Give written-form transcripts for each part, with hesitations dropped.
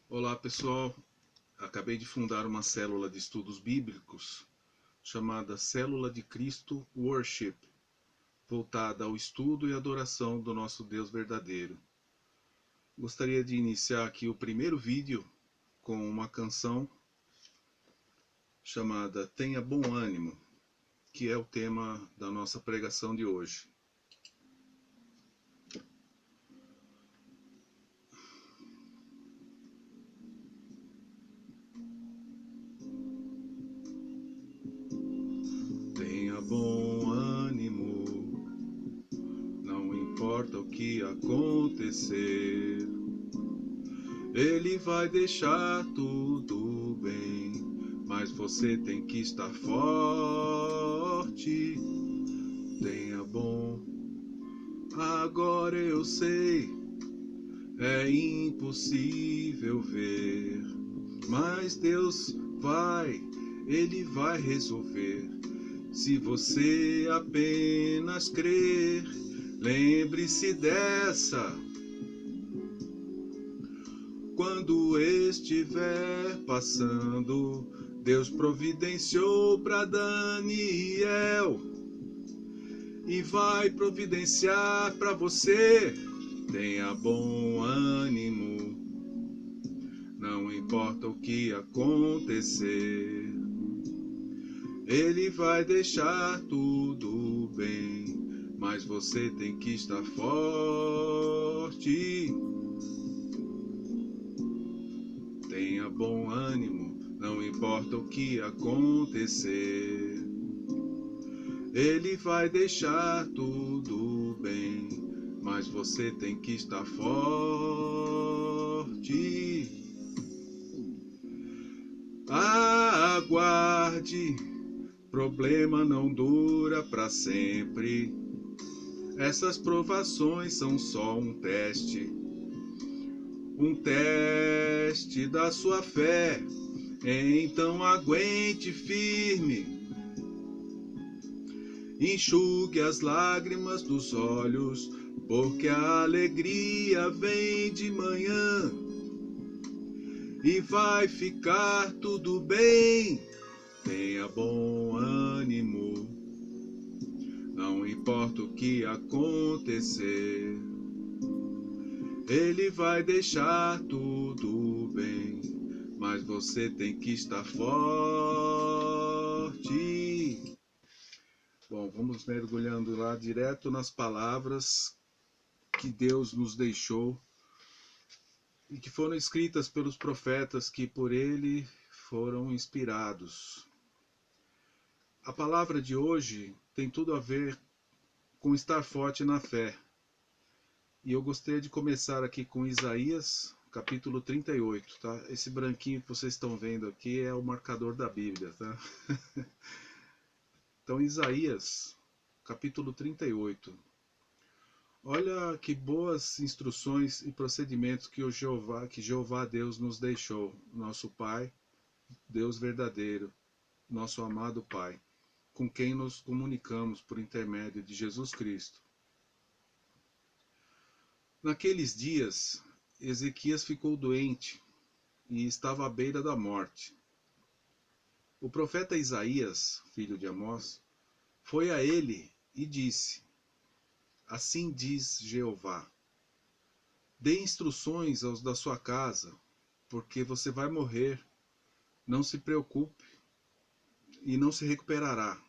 Olá pessoal, acabei de fundar uma célula de estudos bíblicos chamada Célula de Cristo Worship, voltada ao estudo e adoração do nosso Deus verdadeiro. Gostaria de iniciar aqui o primeiro vídeo com uma canção chamada Tenha Bom Ânimo, que é o tema da nossa pregação de hoje. Tenha bom ânimo, não importa o que acontecer, Ele vai deixar tudo bem, mas você tem que estar forte. Tenha bom. Agora eu sei, é impossível ver, mas Deus Ele vai resolver. Se você apenas crer, lembre-se dessa. Quando estiver passando, Deus providenciou para Daniel e vai providenciar para você. Tenha bom ânimo, não importa o que acontecer, Ele vai deixar tudo bem, mas você tem que estar forte. Tenha bom ânimo, não importa o que acontecer, Ele vai deixar tudo bem, mas você tem que estar forte. Aguarde, problema não dura para sempre. Essas provações são só um teste da sua fé. Então aguente firme, enxugue as lágrimas dos olhos, porque a alegria vem de manhã e vai ficar tudo bem. Tenha bom ânimo, não importa o que acontecer, Ele vai deixar tudo bem, mas você tem que estar forte. Bom, vamos mergulhando lá direto nas palavras que Deus nos deixou e que foram escritas pelos profetas que por Ele foram inspirados. A palavra de hoje tem tudo a ver com estar forte na fé. E eu gostaria de começar aqui com Isaías, capítulo 38, tá? Esse branquinho que vocês estão vendo aqui é o marcador da Bíblia, tá? Então, Isaías, capítulo 38. Olha que boas instruções e procedimentos que Jeová Deus nos deixou, nosso Pai, Deus verdadeiro, nosso amado Pai, com quem nos comunicamos por intermédio de Jesus Cristo. Naqueles dias, Ezequias ficou doente e estava à beira da morte. O profeta Isaías, filho de Amós, foi a ele e disse: Assim diz Jeová: dê instruções aos da sua casa, porque você vai morrer. Não se preocupe e não se recuperará.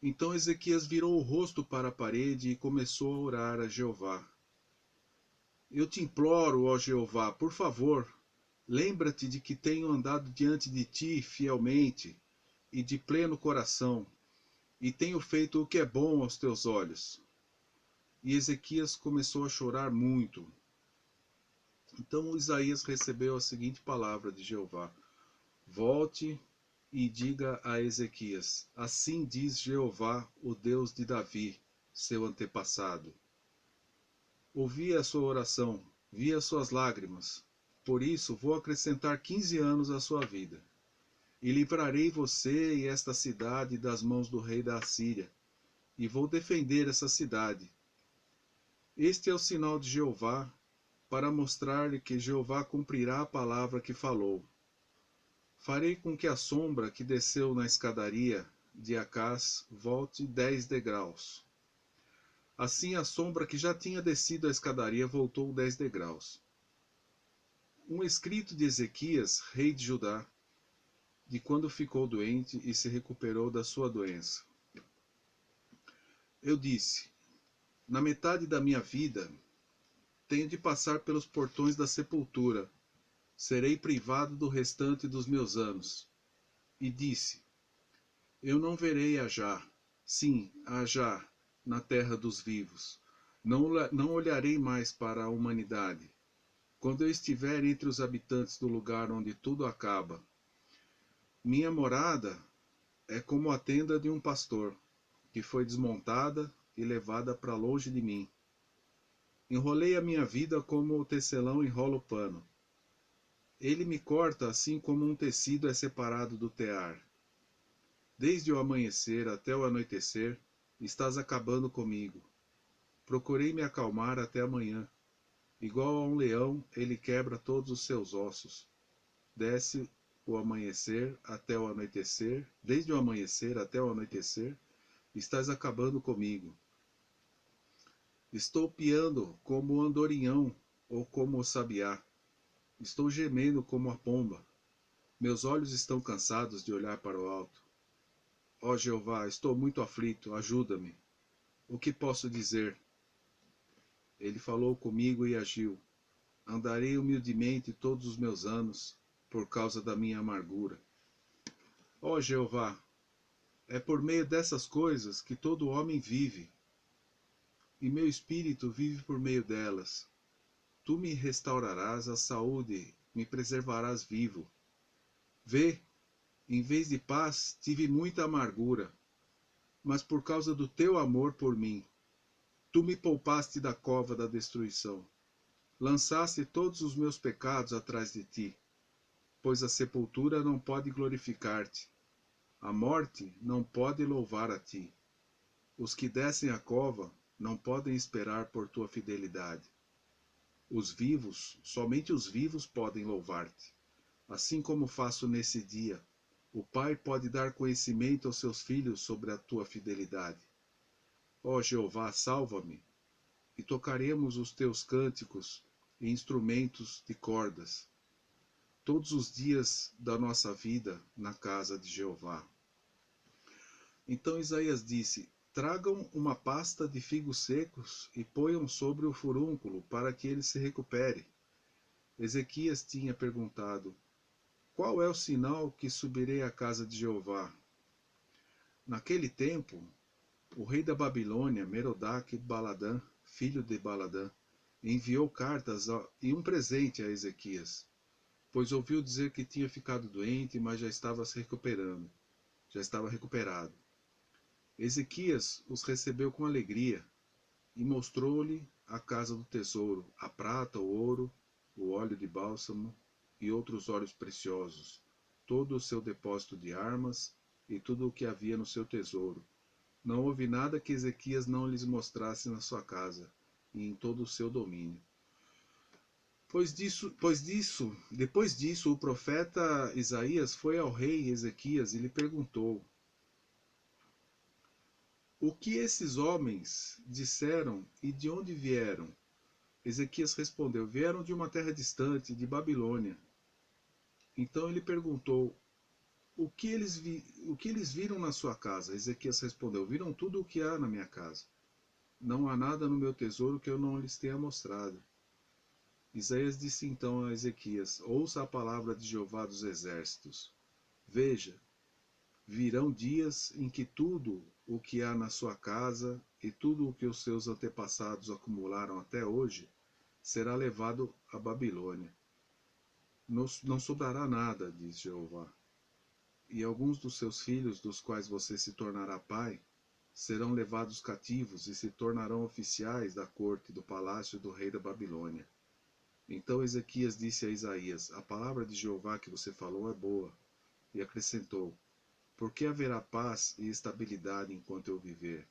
Então Ezequias virou o rosto para a parede e começou a orar a Jeová. Eu te imploro, ó Jeová, por favor, lembra-te de que tenho andado diante de ti fielmente e de pleno coração, e tenho feito o que é bom aos teus olhos. E Ezequias começou a chorar muito. Então Isaías recebeu a seguinte palavra de Jeová: Volte e diga a Ezequias: Assim diz Jeová, o Deus de Davi, seu antepassado. Ouvi a sua oração, vi as suas lágrimas. Por isso vou acrescentar 15 anos à sua vida. E livrarei você e esta cidade das mãos do rei da Assíria, e vou defender essa cidade. Este é o sinal de Jeová para mostrar-lhe que Jeová cumprirá a palavra que falou. Farei com que a sombra que desceu na escadaria de Acás volte 10 degraus. Assim a sombra que já tinha descido a escadaria voltou 10 degraus. Um escrito de Ezequias, rei de Judá, de quando ficou doente e se recuperou da sua doença. Eu disse: na metade da minha vida, tenho de passar pelos portões da sepultura. Serei privado do restante dos meus anos. E disse: eu não verei Ajá, sim, Ajá, na terra dos vivos. Não olharei mais para a humanidade. Quando eu estiver entre os habitantes do lugar onde tudo acaba, minha morada é como a tenda de um pastor, que foi desmontada e levada para longe de mim. Enrolei a minha vida como o tecelão enrola o pano. Ele me corta assim como um tecido é separado do tear. Desde o amanhecer até o anoitecer, estás acabando comigo. Procurei me acalmar até amanhã. Igual a um leão, ele quebra todos os seus ossos. Desde o amanhecer até o anoitecer, estás acabando comigo. Estou piando como o andorinhão ou como o sabiá. Estou gemendo como a pomba. Meus olhos estão cansados de olhar para o alto. Ó Jeová, estou muito aflito, ajuda-me. O que posso dizer? Ele falou comigo e agiu. Andarei humildemente todos os meus anos, por causa da minha amargura. Ó Jeová, é por meio dessas coisas que todo homem vive, e meu espírito vive por meio delas. Tu me restaurarás a saúde, me preservarás vivo. Vê, em vez de paz, tive muita amargura, mas por causa do teu amor por mim, tu me poupaste da cova da destruição. Lançaste todos os meus pecados atrás de ti, pois a sepultura não pode glorificar-te. A morte não pode louvar a ti. Os que descem a cova não podem esperar por tua fidelidade. Os vivos, somente os vivos podem louvar-te. Assim como faço nesse dia, o Pai pode dar conhecimento aos seus filhos sobre a tua fidelidade. Ó Jeová, salva-me, e tocaremos os teus cânticos e instrumentos de cordas, todos os dias da nossa vida na casa de Jeová. Então Isaías disse: tragam uma pasta de figos secos e ponham sobre o furúnculo para que ele se recupere. Ezequias tinha perguntado: qual é o sinal que subirei à casa de Jeová? Naquele tempo, o rei da Babilônia, Merodach-Baladã, filho de Baladã, enviou cartas e um presente a Ezequias, pois ouviu dizer que tinha ficado doente, mas já estava se recuperando, já estava recuperado. Ezequias os recebeu com alegria e mostrou-lhe a casa do tesouro, a prata, o ouro, o óleo de bálsamo e outros óleos preciosos, todo o seu depósito de armas e tudo o que havia no seu tesouro. Não houve nada que Ezequias não lhes mostrasse na sua casa e em todo o seu domínio. Depois disso, o profeta Isaías foi ao rei Ezequias e lhe perguntou: o que esses homens disseram e de onde vieram? Ezequias respondeu: vieram de uma terra distante, de Babilônia. Então ele perguntou: o que eles viram na sua casa? Ezequias respondeu: viram tudo o que há na minha casa. Não há nada no meu tesouro que eu não lhes tenha mostrado. Isaías disse então a Ezequias: ouça a palavra de Jeová dos exércitos. Veja, virão dias em que tudo o que há na sua casa e tudo o que os seus antepassados acumularam até hoje será levado à Babilônia. Não sobrará nada, diz Jeová. E alguns dos seus filhos, dos quais você se tornará pai, serão levados cativos e se tornarão oficiais da corte do palácio do rei da Babilônia. Então Ezequias disse a Isaías: a palavra de Jeová que você falou é boa. E acrescentou: porque haverá paz e estabilidade enquanto eu viver.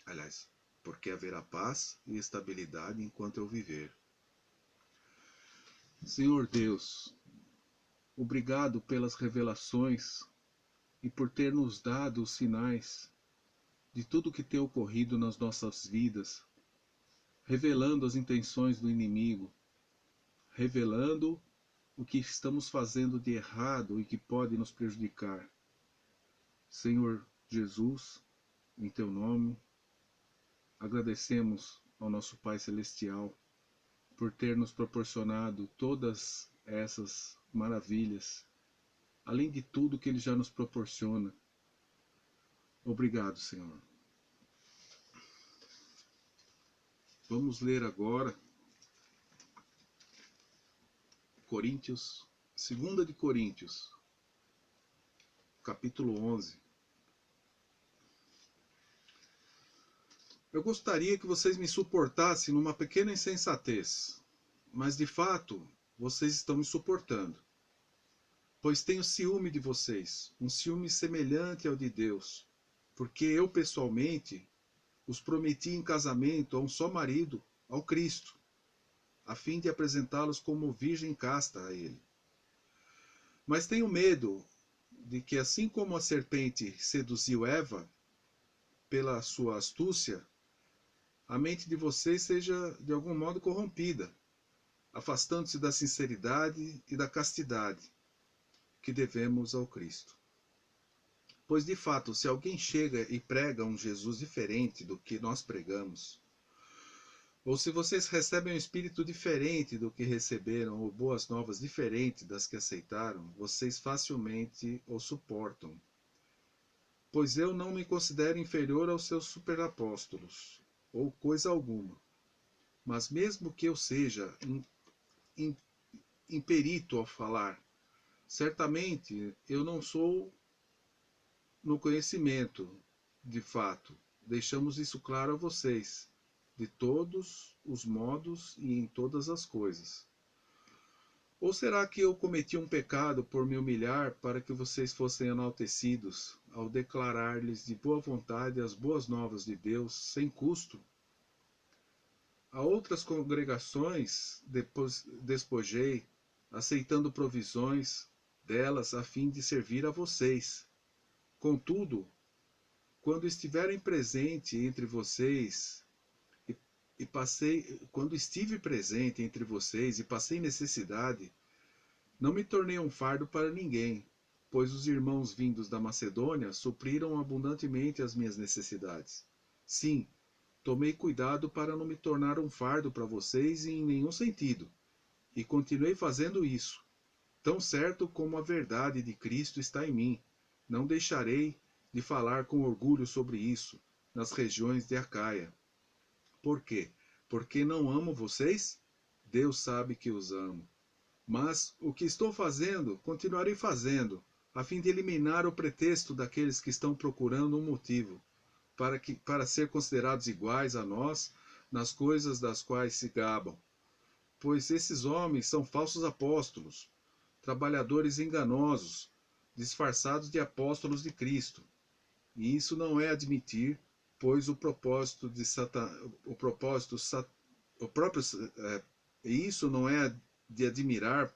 Aliás, porque haverá paz e estabilidade enquanto eu viver. Senhor Deus, obrigado pelas revelações e por ter nos dado os sinais de tudo que tem ocorrido nas nossas vidas, revelando as intenções do inimigo, revelando o que estamos fazendo de errado e que pode nos prejudicar. Senhor Jesus, em teu nome, agradecemos ao nosso Pai Celestial por ter nos proporcionado todas essas maravilhas, além de tudo que Ele já nos proporciona. Obrigado, Senhor. Vamos ler agora Coríntios, 2 de Coríntios, capítulo 11. Eu gostaria que vocês me suportassem numa pequena insensatez, mas de fato vocês estão me suportando, pois tenho ciúme de vocês, um ciúme semelhante ao de Deus, porque eu pessoalmente os prometi em casamento a um só marido, ao Cristo, a fim de apresentá-los como virgem casta a Ele. Mas tenho medo de que, assim como a serpente seduziu Eva pela sua astúcia, a mente de vocês seja de algum modo corrompida, afastando-se da sinceridade e da castidade que devemos ao Cristo. Pois de fato, se alguém chega e prega um Jesus diferente do que nós pregamos, ou se vocês recebem um espírito diferente do que receberam, ou boas novas diferentes das que aceitaram, vocês facilmente o suportam. Pois eu não me considero inferior aos seus superapóstolos, ou coisa alguma. Mas mesmo que eu seja imperito ao falar, certamente eu não sou no conhecimento, de fato. Deixamos isso claro a vocês, de todos os modos e em todas as coisas. Ou será que eu cometi um pecado por me humilhar para que vocês fossem enaltecidos, ao declarar-lhes de boa vontade as boas novas de Deus, sem custo? A outras congregações despojei, aceitando provisões delas a fim de servir a vocês. Contudo, quando estiverem presente entre vocês quando estive presente entre vocês e passei necessidade, não me tornei um fardo para ninguém, pois os irmãos vindos da Macedônia supriram abundantemente as minhas necessidades. Sim, tomei cuidado para não me tornar um fardo para vocês em nenhum sentido, e continuei fazendo isso. Tão certo como a verdade de Cristo está em mim, não deixarei de falar com orgulho sobre isso nas regiões de Acaia. Por quê? Porque não amo vocês? Deus sabe que os amo. Mas o que estou fazendo, continuarei fazendo, a fim de eliminar o pretexto daqueles que estão procurando um motivo para ser considerados iguais a nós nas coisas das quais se gabam. Pois esses homens são falsos apóstolos, trabalhadores enganosos, disfarçados de apóstolos de Cristo. E isso não é admitir, pois o propósito de isso não é de admirar,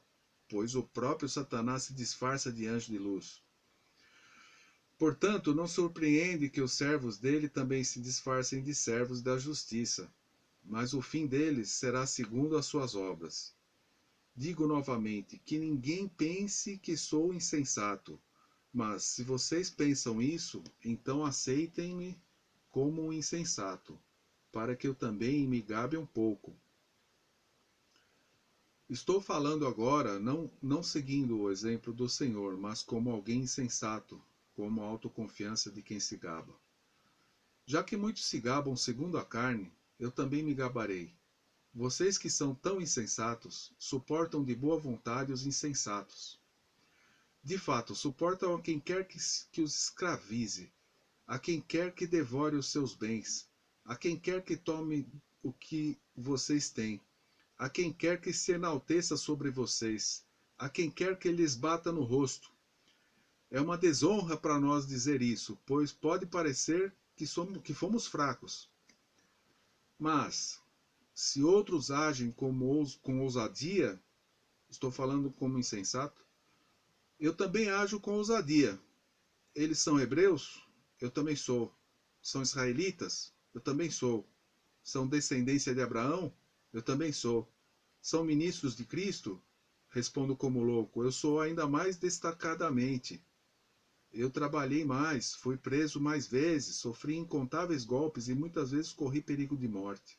pois o próprio Satanás se disfarça de anjo de luz. Portanto, não surpreende que os servos dele também se disfarcem de servos da justiça, mas o fim deles será segundo as suas obras. Digo novamente, que ninguém pense que sou insensato, mas se vocês pensam isso, então aceitem-me como um insensato, para que eu também me gabe um pouco. Estou falando agora não seguindo o exemplo do Senhor, mas como alguém insensato, como a autoconfiança de quem se gaba. Já que muitos se gabam segundo a carne, eu também me gabarei. Vocês que são tão insensatos, suportam de boa vontade os insensatos. De fato, suportam a quem quer que os escravize, a quem quer que devore os seus bens, a quem quer que tome o que vocês têm, a quem quer que se enalteça sobre vocês, a quem quer que lhes bata no rosto. É uma desonra para nós dizer isso, pois pode parecer que fomos fracos. Mas, se outros agem com ousadia, Estou falando como insensato? Eu também ajo com ousadia. Eles são hebreus? Eu também sou. São israelitas? Eu também sou. São descendência de Abraão? Eu também sou. São ministros de Cristo? Respondo como louco. Eu sou ainda mais destacadamente. Eu trabalhei mais, fui preso mais vezes, sofri incontáveis golpes e muitas vezes corri perigo de morte.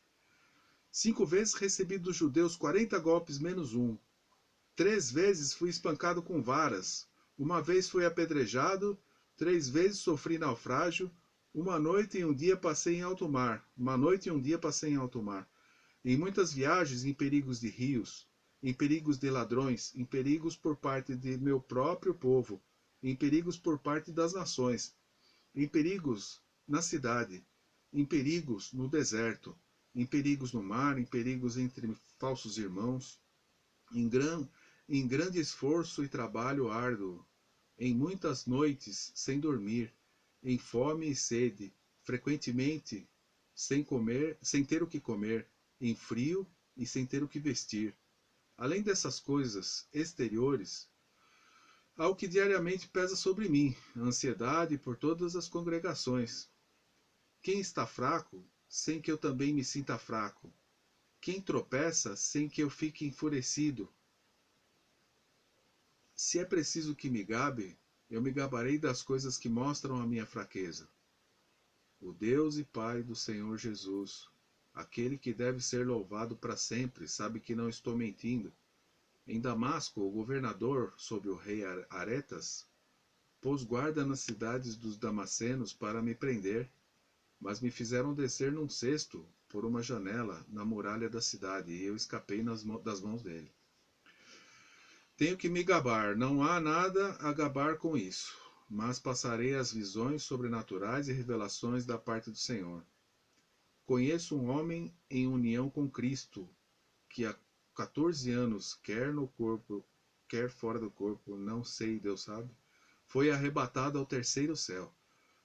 5 vezes recebi dos judeus 40 golpes menos um. 3 vezes fui espancado com varas. Uma vez fui apedrejado. 3 vezes sofri naufrágio. Uma noite e um dia passei em alto mar. Uma noite e um dia passei em alto mar. Em muitas viagens, em perigos de rios, em perigos de ladrões, em perigos por parte de meu próprio povo, em perigos por parte das nações, em perigos na cidade, em perigos no deserto, em perigos no mar, em perigos entre falsos irmãos, em, em grande esforço e trabalho árduo, em muitas noites sem dormir, em fome e sede, frequentemente sem comer, sem ter o que comer, em frio e sem ter o que vestir. Além dessas coisas exteriores, há o que diariamente pesa sobre mim, a ansiedade por todas as congregações. Quem está fraco, sem que eu também me sinta fraco? Quem tropeça, sem que eu fique enfurecido? Se é preciso que me gabe, eu me gabarei das coisas que mostram a minha fraqueza. O Deus e Pai do Senhor Jesus, aquele que deve ser louvado para sempre, sabe que não estou mentindo. Em Damasco, o governador, sob o rei Aretas, pôs guarda nas cidades dos damascenos para me prender, mas me fizeram descer num cesto por uma janela na muralha da cidade, e eu escapei das mãos dele. Tenho que me gabar, não há nada a gabar com isso, mas passarei as visões sobrenaturais e revelações da parte do Senhor. Conheço um homem em união com Cristo, que há 14 anos, quer no corpo, quer fora do corpo, não sei, Deus sabe, foi arrebatado ao terceiro céu.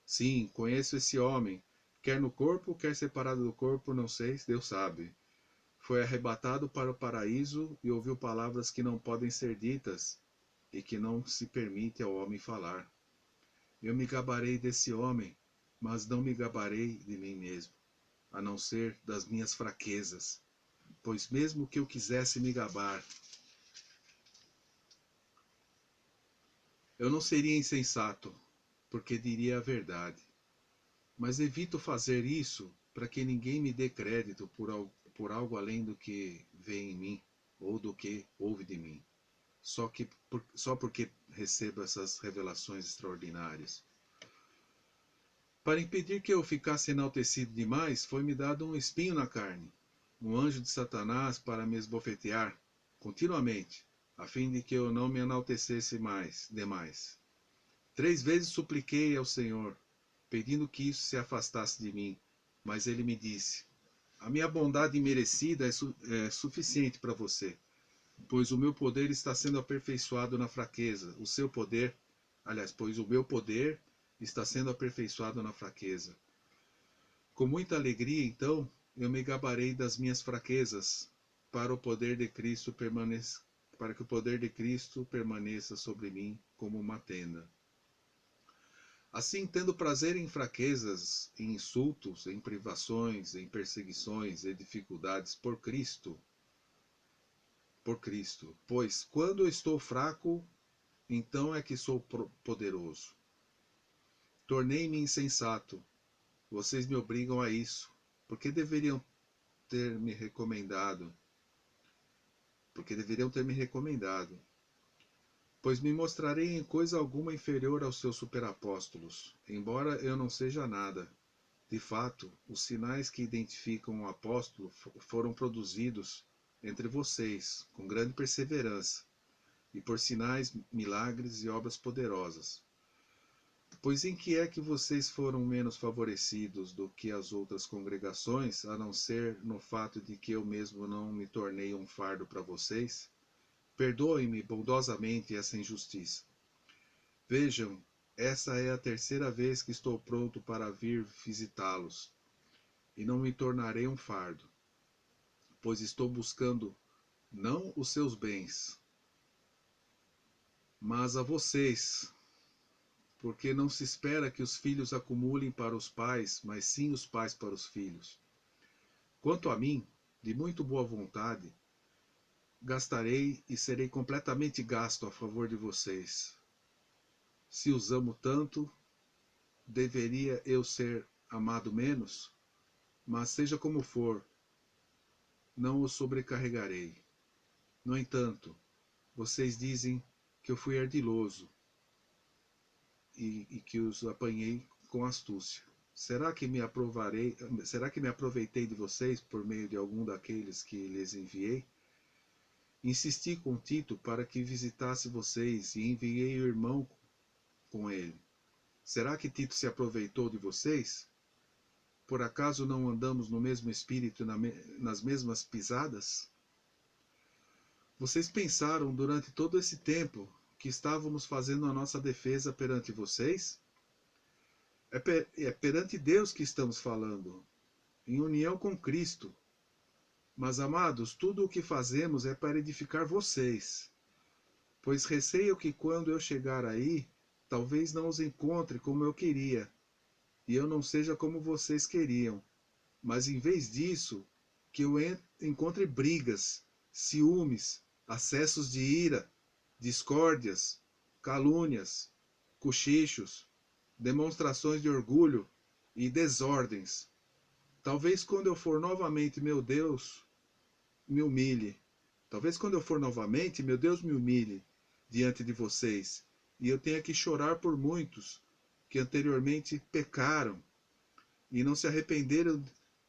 Sim, conheço esse homem, quer no corpo, quer separado do corpo, não sei, Deus sabe. Foi arrebatado para o paraíso e ouviu palavras que não podem ser ditas e que não se permite ao homem falar. Eu me gabarei desse homem, mas não me gabarei de mim mesmo, a não ser das minhas fraquezas. Pois mesmo que eu quisesse me gabar, eu não seria insensato, porque diria a verdade. Mas evito fazer isso para que ninguém me dê crédito por algo além do que vê em mim ou do que ouve de mim, só porque recebo essas revelações extraordinárias. Para impedir que eu ficasse enaltecido demais, foi-me dado um espinho na carne, um anjo de Satanás para me esbofetear continuamente, a fim de que eu não me enaltecesse demais. 3 vezes supliquei ao Senhor, pedindo que isso se afastasse de mim, mas ele me disse: a minha bondade imerecida é suficiente para você, pois o meu poder está sendo aperfeiçoado na fraqueza. Pois o meu poder está sendo aperfeiçoado na fraqueza. Com muita alegria, então, eu me gabarei das minhas fraquezas, para o poder de Cristo para que o poder de Cristo permaneça sobre mim como uma tenda. Assim, tendo prazer em fraquezas, em insultos, em privações, em perseguições e dificuldades por Cristo, pois quando eu estou fraco, então é que sou poderoso. Tornei-me insensato. Vocês me obrigam a isso. Porque deveriam ter me recomendado. Porque deveriam ter me recomendado. Pois me mostrarei em coisa alguma inferior aos seus superapóstolos, embora eu não seja nada. De fato, os sinais que identificam o apóstolo foram produzidos entre vocês, com grande perseverança, e por sinais, milagres e obras poderosas. Pois em que é que vocês foram menos favorecidos do que as outras congregações, a não ser no fato de que eu mesmo não me tornei um fardo para vocês? Perdoem-me bondosamente essa injustiça. Vejam, essa é a terceira vez que estou pronto para vir visitá-los, e não me tornarei um fardo, pois estou buscando não os seus bens, mas a vocês, porque não se espera que os filhos acumulem para os pais, mas sim os pais para os filhos. Quanto a mim, de muito boa vontade, gastarei e serei completamente gasto a favor de vocês. Se os amo tanto, deveria eu ser amado menos? Mas seja como for, não os sobrecarregarei. No entanto, vocês dizem que eu fui ardiloso e que os apanhei com astúcia. Será que me aproveitei de vocês por meio de algum daqueles que lhes enviei? Insisti com Tito para que visitasse vocês e enviei o irmão com ele. Será que Tito se aproveitou de vocês? Por acaso não andamos no mesmo espírito e nas mesmas pisadas? Vocês pensaram durante todo esse tempo que estávamos fazendo a nossa defesa perante vocês? É perante Deus que estamos falando, em união com Cristo. Mas, amados, tudo o que fazemos é para edificar vocês, pois receio que quando eu chegar aí, talvez não os encontre como eu queria, e eu não seja como vocês queriam, mas em vez disso, que eu encontre brigas, ciúmes, acessos de ira, discórdias, calúnias, cochichos, demonstrações de orgulho e desordens. Talvez quando eu for novamente, meu Deus me humilhe. Talvez quando eu for novamente, meu Deus me humilhe diante de vocês, e eu tenha que chorar por muitos que anteriormente pecaram e não se arrependeram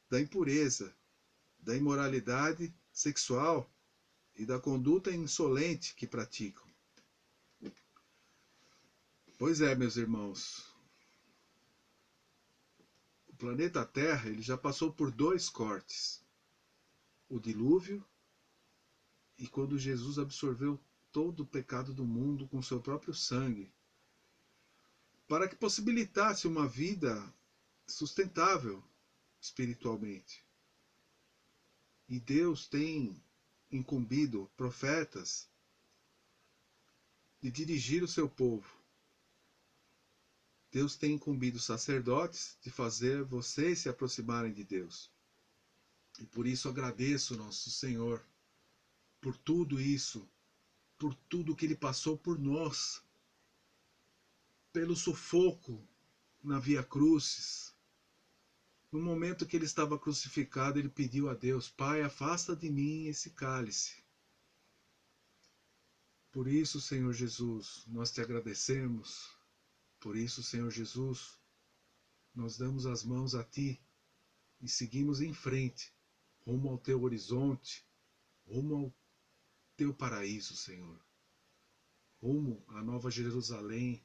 da impureza, da imoralidade sexual e da conduta insolente que praticam. Pois é, meus irmãos, o planeta Terra ele já passou por 2 cortes. O dilúvio e quando Jesus absorveu todo o pecado do mundo com seu próprio sangue, para que possibilitasse uma vida sustentável espiritualmente. E Deus tem incumbido profetas de dirigir o seu povo. Deus tem incumbido sacerdotes de fazer vocês se aproximarem de Deus. E por isso agradeço nosso Senhor por tudo isso, por tudo que Ele passou por nós, pelo sufoco na Via Crucis. No momento que Ele estava crucificado, Ele pediu a Deus: Pai, afasta de mim esse cálice. Por isso, Senhor Jesus, nós te agradecemos. Por isso, Senhor Jesus, nós damos as mãos a Ti e seguimos em frente, rumo ao Teu horizonte, rumo ao Teu paraíso, Senhor. Rumo à Nova Jerusalém,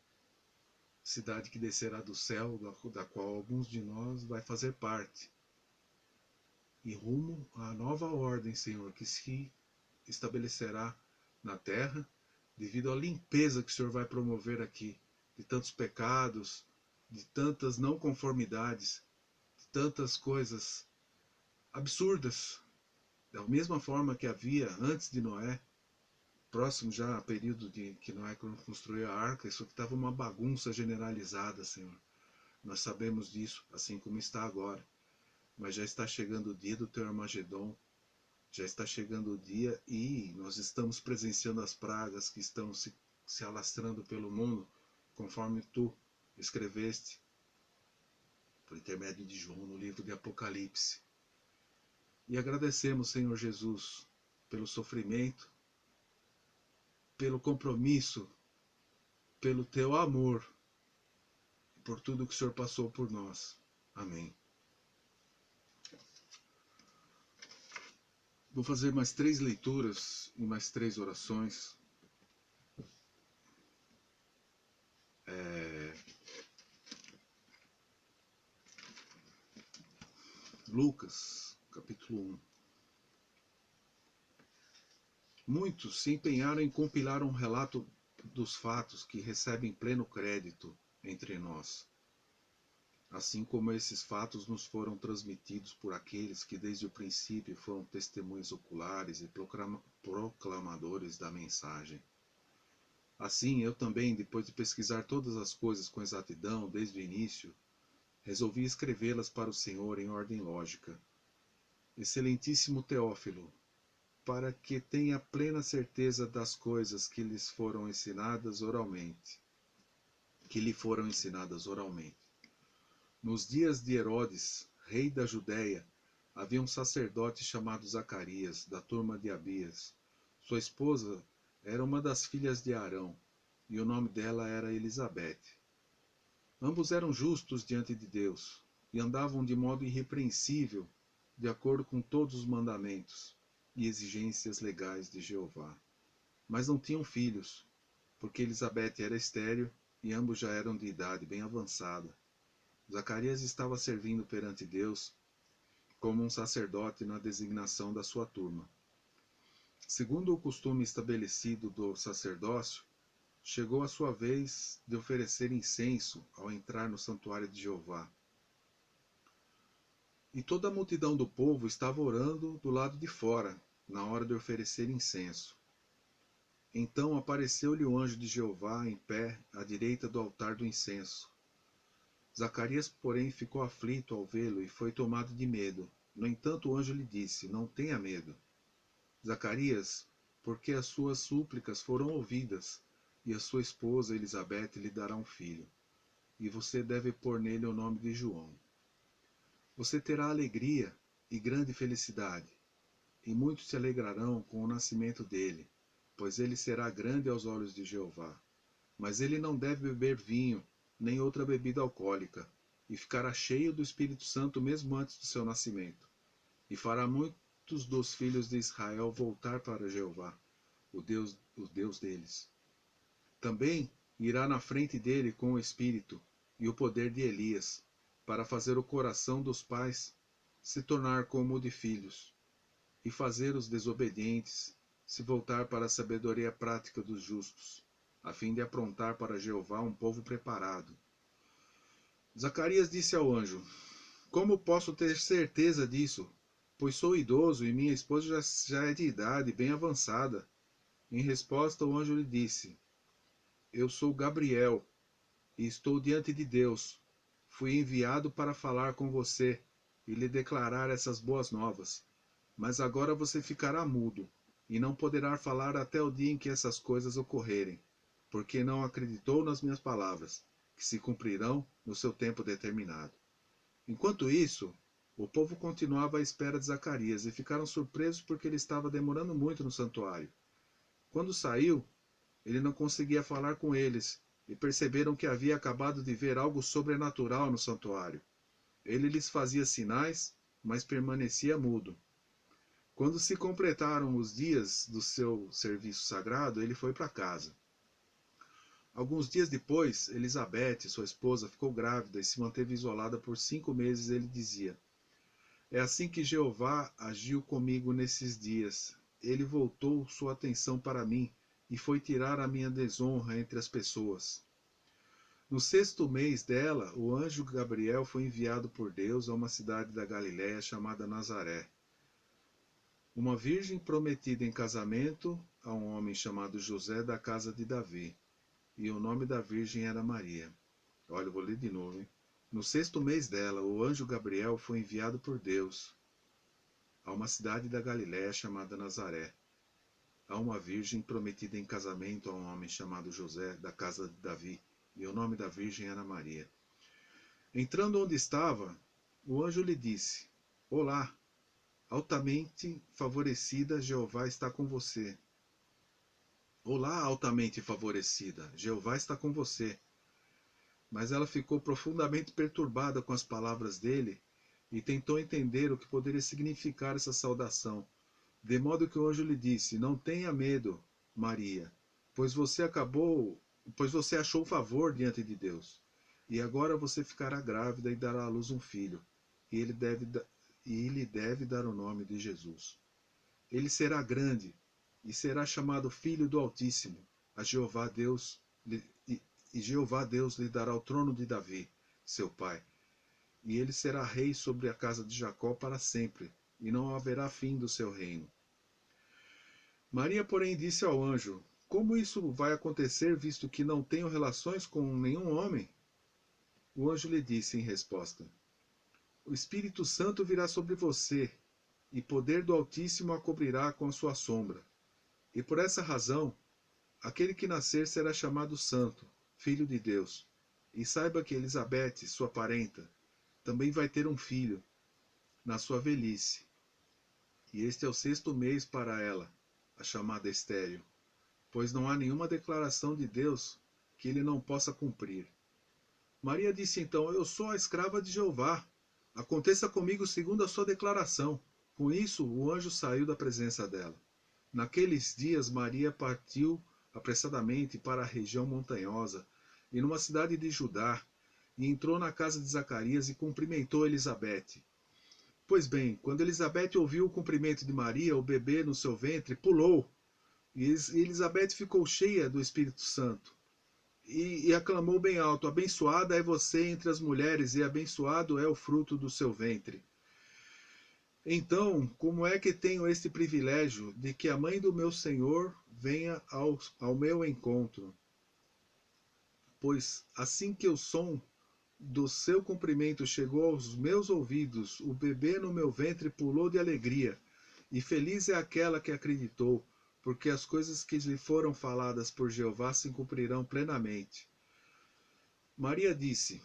cidade que descerá do céu, da qual alguns de nós vai fazer parte. E rumo à nova ordem, Senhor, que se estabelecerá na terra, devido à limpeza que o Senhor vai promover aqui, de tantos pecados, de tantas não conformidades, de tantas coisas absurdas, da mesma forma que havia antes de Noé, próximo já ao período de que Noé construiu a arca. Isso aqui estava uma bagunça generalizada, Senhor. Nós sabemos disso, assim como está agora. Mas já está chegando o dia do teu Armagedon, já está chegando o dia e nós estamos presenciando as pragas que estão se alastrando pelo mundo, conforme tu escreveste, por intermédio de João, no livro de Apocalipse. E agradecemos, Senhor Jesus, pelo sofrimento, pelo compromisso, pelo teu amor, por tudo que o Senhor passou por nós. Amém. Vou fazer mais 3 leituras e mais 3 orações. Lucas, capítulo 1. Muitos se empenharam em compilar um relato dos fatos que recebem pleno crédito entre nós, assim como esses fatos nos foram transmitidos por aqueles que desde o princípio foram testemunhas oculares e proclamadores da mensagem. Assim, eu também, depois de pesquisar todas as coisas com exatidão desde o início, resolvi escrevê-las para o Senhor em ordem lógica. Excelentíssimo Teófilo, para que tenha plena certeza das coisas que lhes foram ensinadas oralmente, que lhe foram ensinadas oralmente. Nos dias de Herodes, rei da Judéia, havia um sacerdote chamado Zacarias, da turma de Abias. Sua esposa era uma das filhas de Arão, e o nome dela era Elizabete. Ambos eram justos diante de Deus, e andavam de modo irrepreensível, de acordo com todos os mandamentos e exigências legais de Jeová. Mas não tinham filhos, porque Elizabete era estéril e ambos já eram de idade bem avançada. Zacarias estava servindo perante Deus como um sacerdote na designação da sua turma. Segundo o costume estabelecido do sacerdócio, chegou a sua vez de oferecer incenso ao entrar no santuário de Jeová. E toda a multidão do povo estava orando do lado de fora, na hora de oferecer incenso. Então apareceu-lhe o anjo de Jeová em pé à direita do altar do incenso. Zacarias, porém, ficou aflito ao vê-lo e foi tomado de medo. No entanto, o anjo lhe disse: Não tenha medo, Zacarias, porque as suas súplicas foram ouvidas, e a sua esposa Elizabete lhe dará um filho, e você deve pôr nele o nome de João. Você terá alegria e grande felicidade, e muitos se alegrarão com o nascimento dele, pois ele será grande aos olhos de Jeová. Mas ele não deve beber vinho, nem outra bebida alcoólica, e ficará cheio do Espírito Santo mesmo antes do seu nascimento, e fará muitos dos filhos de Israel voltar para Jeová, o Deus deles. Também irá na frente dele com o Espírito e o poder de Elias, para fazer o coração dos pais se tornar como o de filhos, e fazer os desobedientes se voltar para a sabedoria prática dos justos, a fim de aprontar para Jeová um povo preparado. Zacarias disse ao anjo: Como posso ter certeza disso? Pois sou idoso e minha esposa já é de idade bem avançada. Em resposta, o anjo lhe disse: Eu sou Gabriel e estou diante de Deus. Fui enviado para falar com você e lhe declarar essas boas novas. Mas agora você ficará mudo e não poderá falar até o dia em que essas coisas ocorrerem, porque não acreditou nas minhas palavras, que se cumprirão no seu tempo determinado. Enquanto isso, o povo continuava à espera de Zacarias e ficaram surpresos porque ele estava demorando muito no santuário. Quando saiu, ele não conseguia falar com eles e perceberam que havia acabado de ver algo sobrenatural no santuário. Ele lhes fazia sinais, mas permanecia mudo. Quando se completaram os dias do seu serviço sagrado, ele foi para casa. Alguns dias depois, Elizabete, sua esposa, ficou grávida e se manteve isolada por 5 meses. Ele dizia: É assim que Jeová agiu comigo nesses dias. Ele voltou sua atenção para mim e foi tirar a minha desonra entre as pessoas. No 6º mês dela, o anjo Gabriel foi enviado por Deus a uma cidade da Galiléia chamada Nazaré. Uma virgem prometida em casamento a um homem chamado José da casa de Davi. E o nome da virgem era Maria. Olha, eu vou ler de novo, hein? No 6º mês dela, o anjo Gabriel foi enviado por Deus a uma cidade da Galiléia chamada Nazaré, a uma virgem prometida em casamento a um homem chamado José da casa de Davi, e o nome da virgem era Maria. Entrando onde estava, o anjo lhe disse: Olá, altamente favorecida, Jeová está com você. Olá, altamente favorecida, Jeová está com você. Mas ela ficou profundamente perturbada com as palavras dele e tentou entender o que poderia significar essa saudação. De modo que o anjo lhe disse: Não tenha medo, Maria, pois você achou favor diante de Deus. E agora você ficará grávida e dará à luz um filho, e ele lhe deve dar o nome de Jesus. Ele será grande e será chamado Filho do Altíssimo. A Jeová Deus Jeová Deus lhe dará o trono de Davi, seu pai, e ele será rei sobre a casa de Jacó para sempre, e não haverá fim do seu reino. Maria, porém, disse ao anjo: como isso vai acontecer, visto que não tenho relações com nenhum homem? O anjo lhe disse em resposta: O Espírito Santo virá sobre você, e poder do Altíssimo a cobrirá com a sua sombra. E por essa razão, aquele que nascer será chamado Santo, Filho de Deus. E saiba que Elizabeth, sua parenta, também vai ter um filho, na sua velhice. E este é o 6º mês para ela, a chamada estéril, pois não há nenhuma declaração de Deus que ele não possa cumprir. Maria disse então: Eu sou a escrava de Jeová. Aconteça comigo segundo a sua declaração. Com isso, o anjo saiu da presença dela. Naqueles dias, Maria partiu apressadamente para a região montanhosa e numa cidade de Judá, e entrou na casa de Zacarias e cumprimentou Elizabeth. Pois bem, quando Elizabeth ouviu o cumprimento de Maria, o bebê no seu ventre pulou, e Elizabeth ficou cheia do Espírito Santo. E aclamou bem alto: Abençoada é você entre as mulheres, e abençoado é o fruto do seu ventre. Então, como é que tenho este privilégio de que a mãe do meu Senhor venha ao meu encontro? Pois assim que o som do seu cumprimento chegou aos meus ouvidos, o bebê no meu ventre pulou de alegria, e feliz é aquela que acreditou, porque as coisas que lhe foram faladas por Jeová se cumprirão plenamente. Maria disse: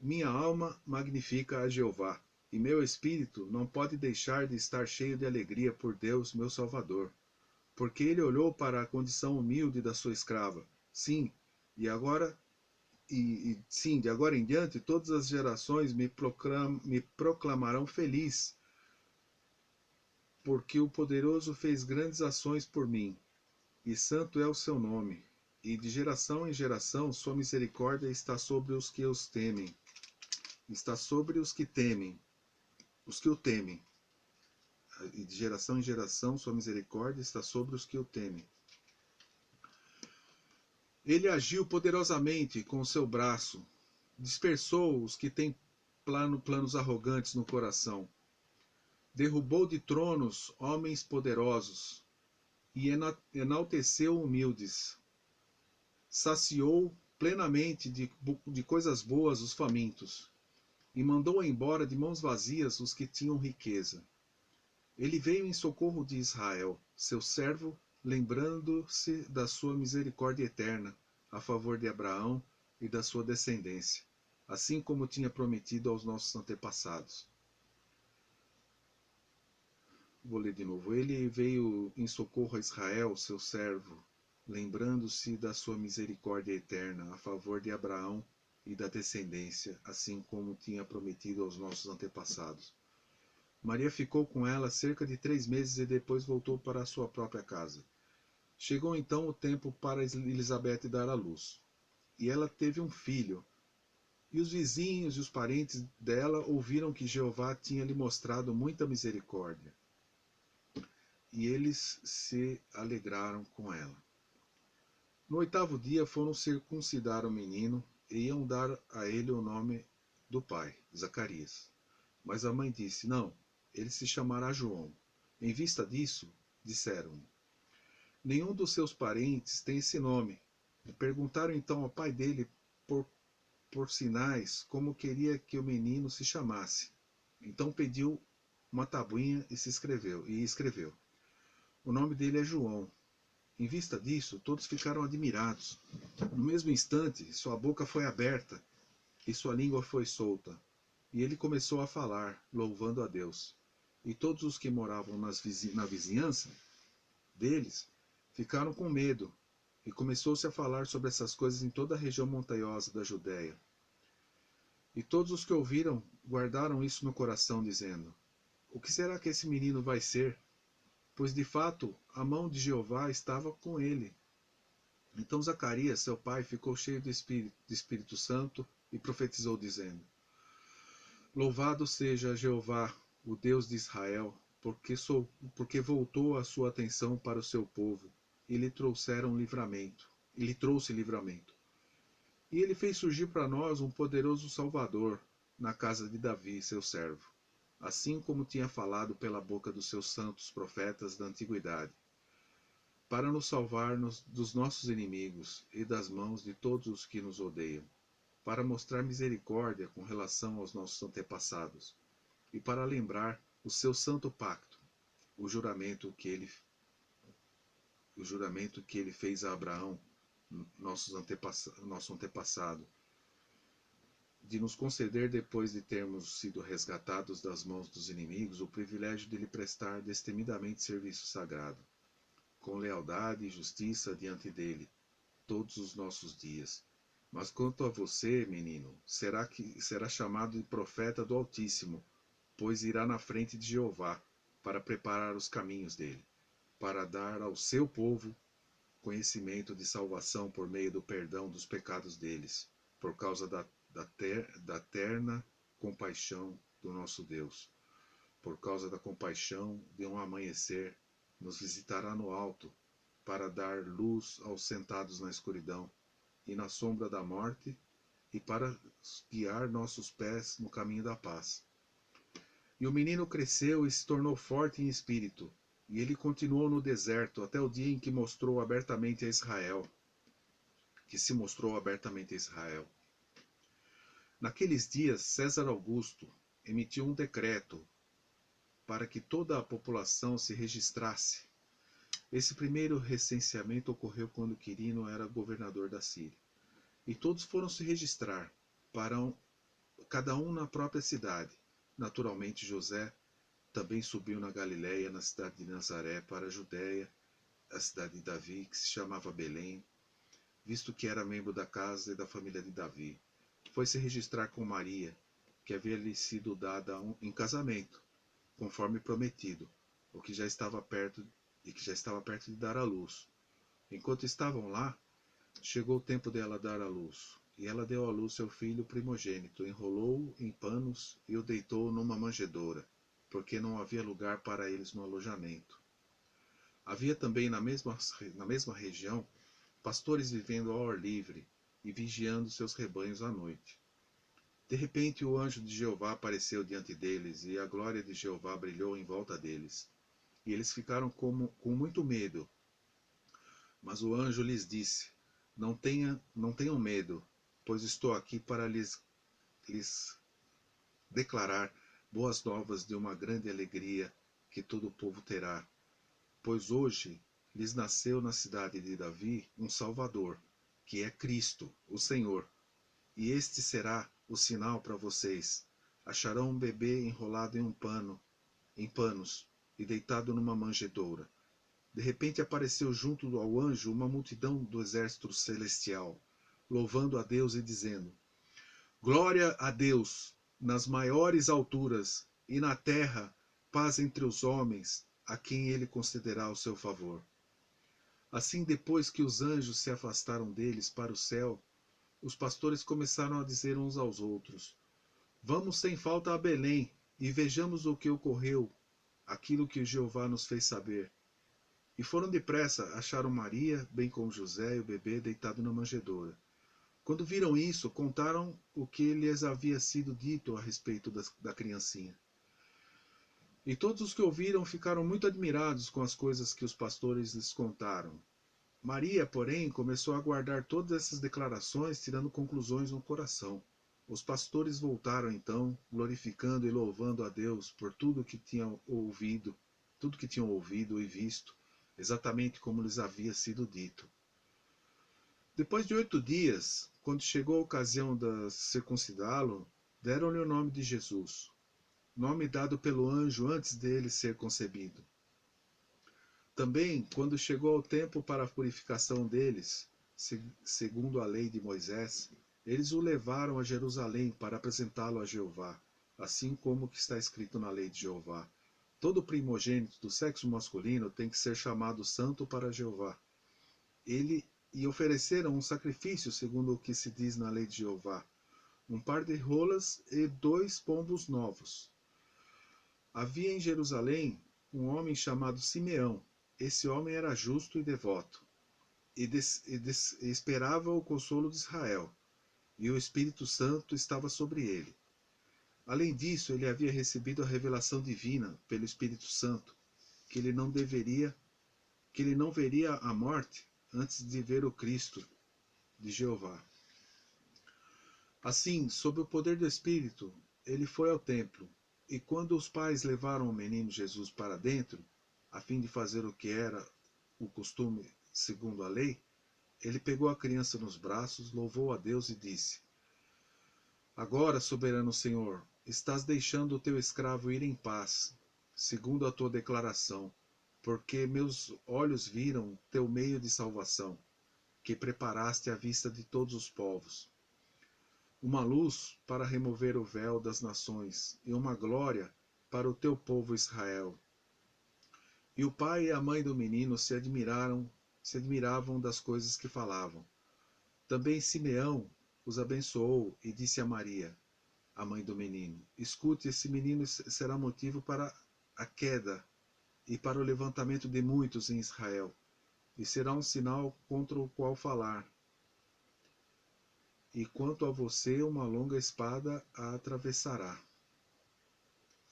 Minha alma magnifica a Jeová, e meu espírito não pode deixar de estar cheio de alegria por Deus, meu Salvador, porque ele olhou para a condição humilde da sua escrava. Sim, sim, de agora em diante, todas as gerações me proclamarão feliz, porque o poderoso fez grandes ações por mim, e santo é o seu nome. E de geração em geração, sua misericórdia está sobre os que os temem. Está sobre os que temem, os que o temem. E de geração em geração, sua misericórdia está sobre os que o temem. Ele agiu poderosamente com o seu braço, dispersou os que têm planos arrogantes no coração. Derrubou de tronos homens poderosos e enalteceu humildes. Saciou plenamente de coisas boas os famintos e mandou embora de mãos vazias os que tinham riqueza. Ele veio em socorro de Israel, seu servo, lembrando-se da sua misericórdia eterna a favor de Abraão e da sua descendência, assim como tinha prometido aos nossos antepassados. Vou ler de novo. Ele veio em socorro a Israel, seu servo, lembrando-se da sua misericórdia eterna a favor de Abraão e da descendência, assim como tinha prometido aos nossos antepassados. Maria ficou com ela cerca de 3 meses e depois voltou para a sua própria casa. Chegou então o tempo para Elizabeth dar à luz. E ela teve um filho. E os vizinhos e os parentes dela ouviram que Jeová tinha lhe mostrado muita misericórdia. E eles se alegraram com ela. No 8º dia foram circuncidar o menino e iam dar a ele o nome do pai, Zacarias. Mas a mãe disse: Não, ele se chamará João. Em vista disso, disseram-lhe: Nenhum dos seus parentes tem esse nome. E perguntaram então ao pai dele por sinais como queria que o menino se chamasse. Então pediu uma tabuinha e escreveu: O nome dele é João. Em vista disso, todos ficaram admirados. No mesmo instante, sua boca foi aberta e sua língua foi solta. E ele começou a falar, louvando a Deus. E todos os que moravam na vizinhança deles ficaram com medo, e começou-se a falar sobre essas coisas em toda a região montanhosa da Judéia. E todos os que ouviram guardaram isso no coração, dizendo: O que será que esse menino vai ser? Pois de fato a mão de Jeová estava com ele. Então Zacarias, seu pai, ficou cheio de Espírito Santo e profetizou, dizendo: Louvado seja Jeová, o Deus de Israel, porque voltou a sua atenção para o seu povo, e lhe trouxe livramento. E ele fez surgir para nós um poderoso Salvador na casa de Davi, seu servo, assim como tinha falado pela boca dos seus santos profetas da antiguidade, para nos salvar dos nossos inimigos e das mãos de todos os que nos odeiam, para mostrar misericórdia com relação aos nossos antepassados, e para lembrar o seu santo pacto, o juramento que ele, fez a Abraão, nosso antepassado, de nos conceder, depois de termos sido resgatados das mãos dos inimigos, o privilégio de lhe prestar destemidamente serviço sagrado, com lealdade e justiça diante dele, todos os nossos dias. Mas quanto a você, menino, será chamado de profeta do Altíssimo, pois irá na frente de Jeová, para preparar os caminhos dele, para dar ao seu povo conhecimento de salvação por meio do perdão dos pecados deles, por causa da terna compaixão do nosso Deus. Por causa da compaixão de um amanhecer, nos visitará no alto, para dar luz aos sentados na escuridão e na sombra da morte, e para guiar nossos pés no caminho da paz. E o menino cresceu e se tornou forte em espírito, e ele continuou no deserto até o dia em que mostrou abertamente a Israel, Naqueles dias, César Augusto emitiu um decreto para que toda a população se registrasse. Esse primeiro recenseamento ocorreu quando Quirino era governador da Síria. E todos foram se registrar, cada um na própria cidade. Naturalmente, José também subiu na Galiléia, na cidade de Nazaré, para a Judéia, a cidade de Davi, que se chamava Belém, visto que era membro da casa e da família de Davi. Foi se registrar com Maria, que havia lhe sido dada em casamento, conforme prometido, o que já estava perto de dar à luz. Enquanto estavam lá, chegou o tempo dela dar à luz, e ela deu à luz seu filho primogênito, enrolou-o em panos e o deitou numa manjedoura, porque não havia lugar para eles no alojamento. Havia também na mesma região pastores vivendo ao ar livre e vigiando seus rebanhos à noite. De repente o anjo de Jeová apareceu diante deles, e a glória de Jeová brilhou em volta deles. E eles ficaram com muito medo. Mas o anjo lhes disse: Não tenham medo, pois estou aqui para lhes declarar boas novas de uma grande alegria que todo o povo terá. Pois hoje lhes nasceu na cidade de Davi um Salvador, que é Cristo, o Senhor. E este será o sinal para vocês: acharão um bebê enrolado em panos, e deitado numa manjedoura. De repente apareceu junto ao anjo uma multidão do exército celestial, louvando a Deus e dizendo: Glória a Deus nas maiores alturas, e na terra paz entre os homens, a quem ele concederá o seu favor. Assim, depois que os anjos se afastaram deles para o céu, os pastores começaram a dizer uns aos outros: Vamos sem falta a Belém e vejamos o que ocorreu, aquilo que Jeová nos fez saber. E foram depressa, acharam Maria, bem como José e o bebê deitado na manjedoura. Quando viram isso, contaram o que lhes havia sido dito a respeito da criancinha. E todos os que ouviram ficaram muito admirados com as coisas que os pastores lhes contaram. Maria, porém, começou a guardar todas essas declarações, tirando conclusões no coração. Os pastores voltaram então, glorificando e louvando a Deus por tudo que tinham ouvido e visto, exatamente como lhes havia sido dito. Depois de 8 dias, quando chegou a ocasião de circuncidá-lo, deram-lhe o nome de Jesus, nome dado pelo anjo antes dele ser concebido. Também, quando chegou o tempo para a purificação deles, segundo a lei de Moisés, eles o levaram a Jerusalém para apresentá-lo a Jeová, assim como que está escrito na lei de Jeová. Todo primogênito do sexo masculino tem que ser chamado santo para Jeová. E ofereceram um sacrifício, segundo o que se diz na lei de Jeová, um par de rolas e 2 pombos novos. Havia em Jerusalém um homem chamado Simeão. Esse homem era justo e devoto, e esperava o consolo de Israel, e o Espírito Santo estava sobre ele. Além disso, ele havia recebido a revelação divina pelo Espírito Santo, que ele não deveria que ele não veria a morte antes de ver o Cristo de Jeová. Assim, sob o poder do Espírito, ele foi ao templo, e quando os pais levaram o menino Jesus para dentro, a fim de fazer o que era o costume segundo a lei, ele pegou a criança nos braços, louvou a Deus e disse: Agora, soberano Senhor, estás deixando o teu escravo ir em paz, segundo a tua declaração, porque meus olhos viram teu meio de salvação, que preparaste à vista de todos os povos, uma luz para remover o véu das nações e uma glória para o teu povo Israel. E o pai e a mãe do menino se admiravam das coisas que falavam. Também Simeão os abençoou e disse a Maria, a mãe do menino: Escute, esse menino será motivo para a queda e para o levantamento de muitos em Israel, e será um sinal contra o qual falar. E quanto a você, uma longa espada a atravessará,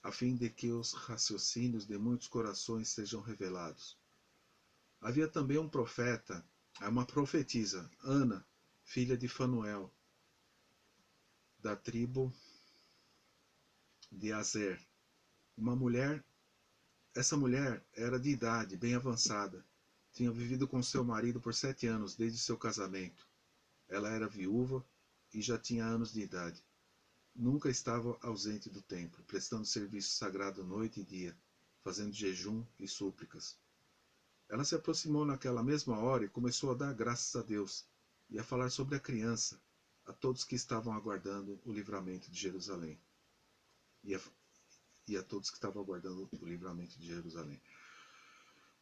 a fim de que os raciocínios de muitos corações sejam revelados. Havia também um profeta, uma profetisa, Ana, filha de Fanuel, da tribo de Azer. Essa mulher era de idade bem avançada. Tinha vivido com seu marido por 7 anos desde seu casamento. Ela era viúva e já tinha anos de idade. Nunca estava ausente do templo, prestando serviço sagrado noite e dia, fazendo jejum e súplicas. Ela se aproximou naquela mesma hora e começou a dar graças a Deus e a falar sobre a criança a todos que estavam aguardando o livramento de Jerusalém. E a todos que estavam aguardando o livramento de Jerusalém.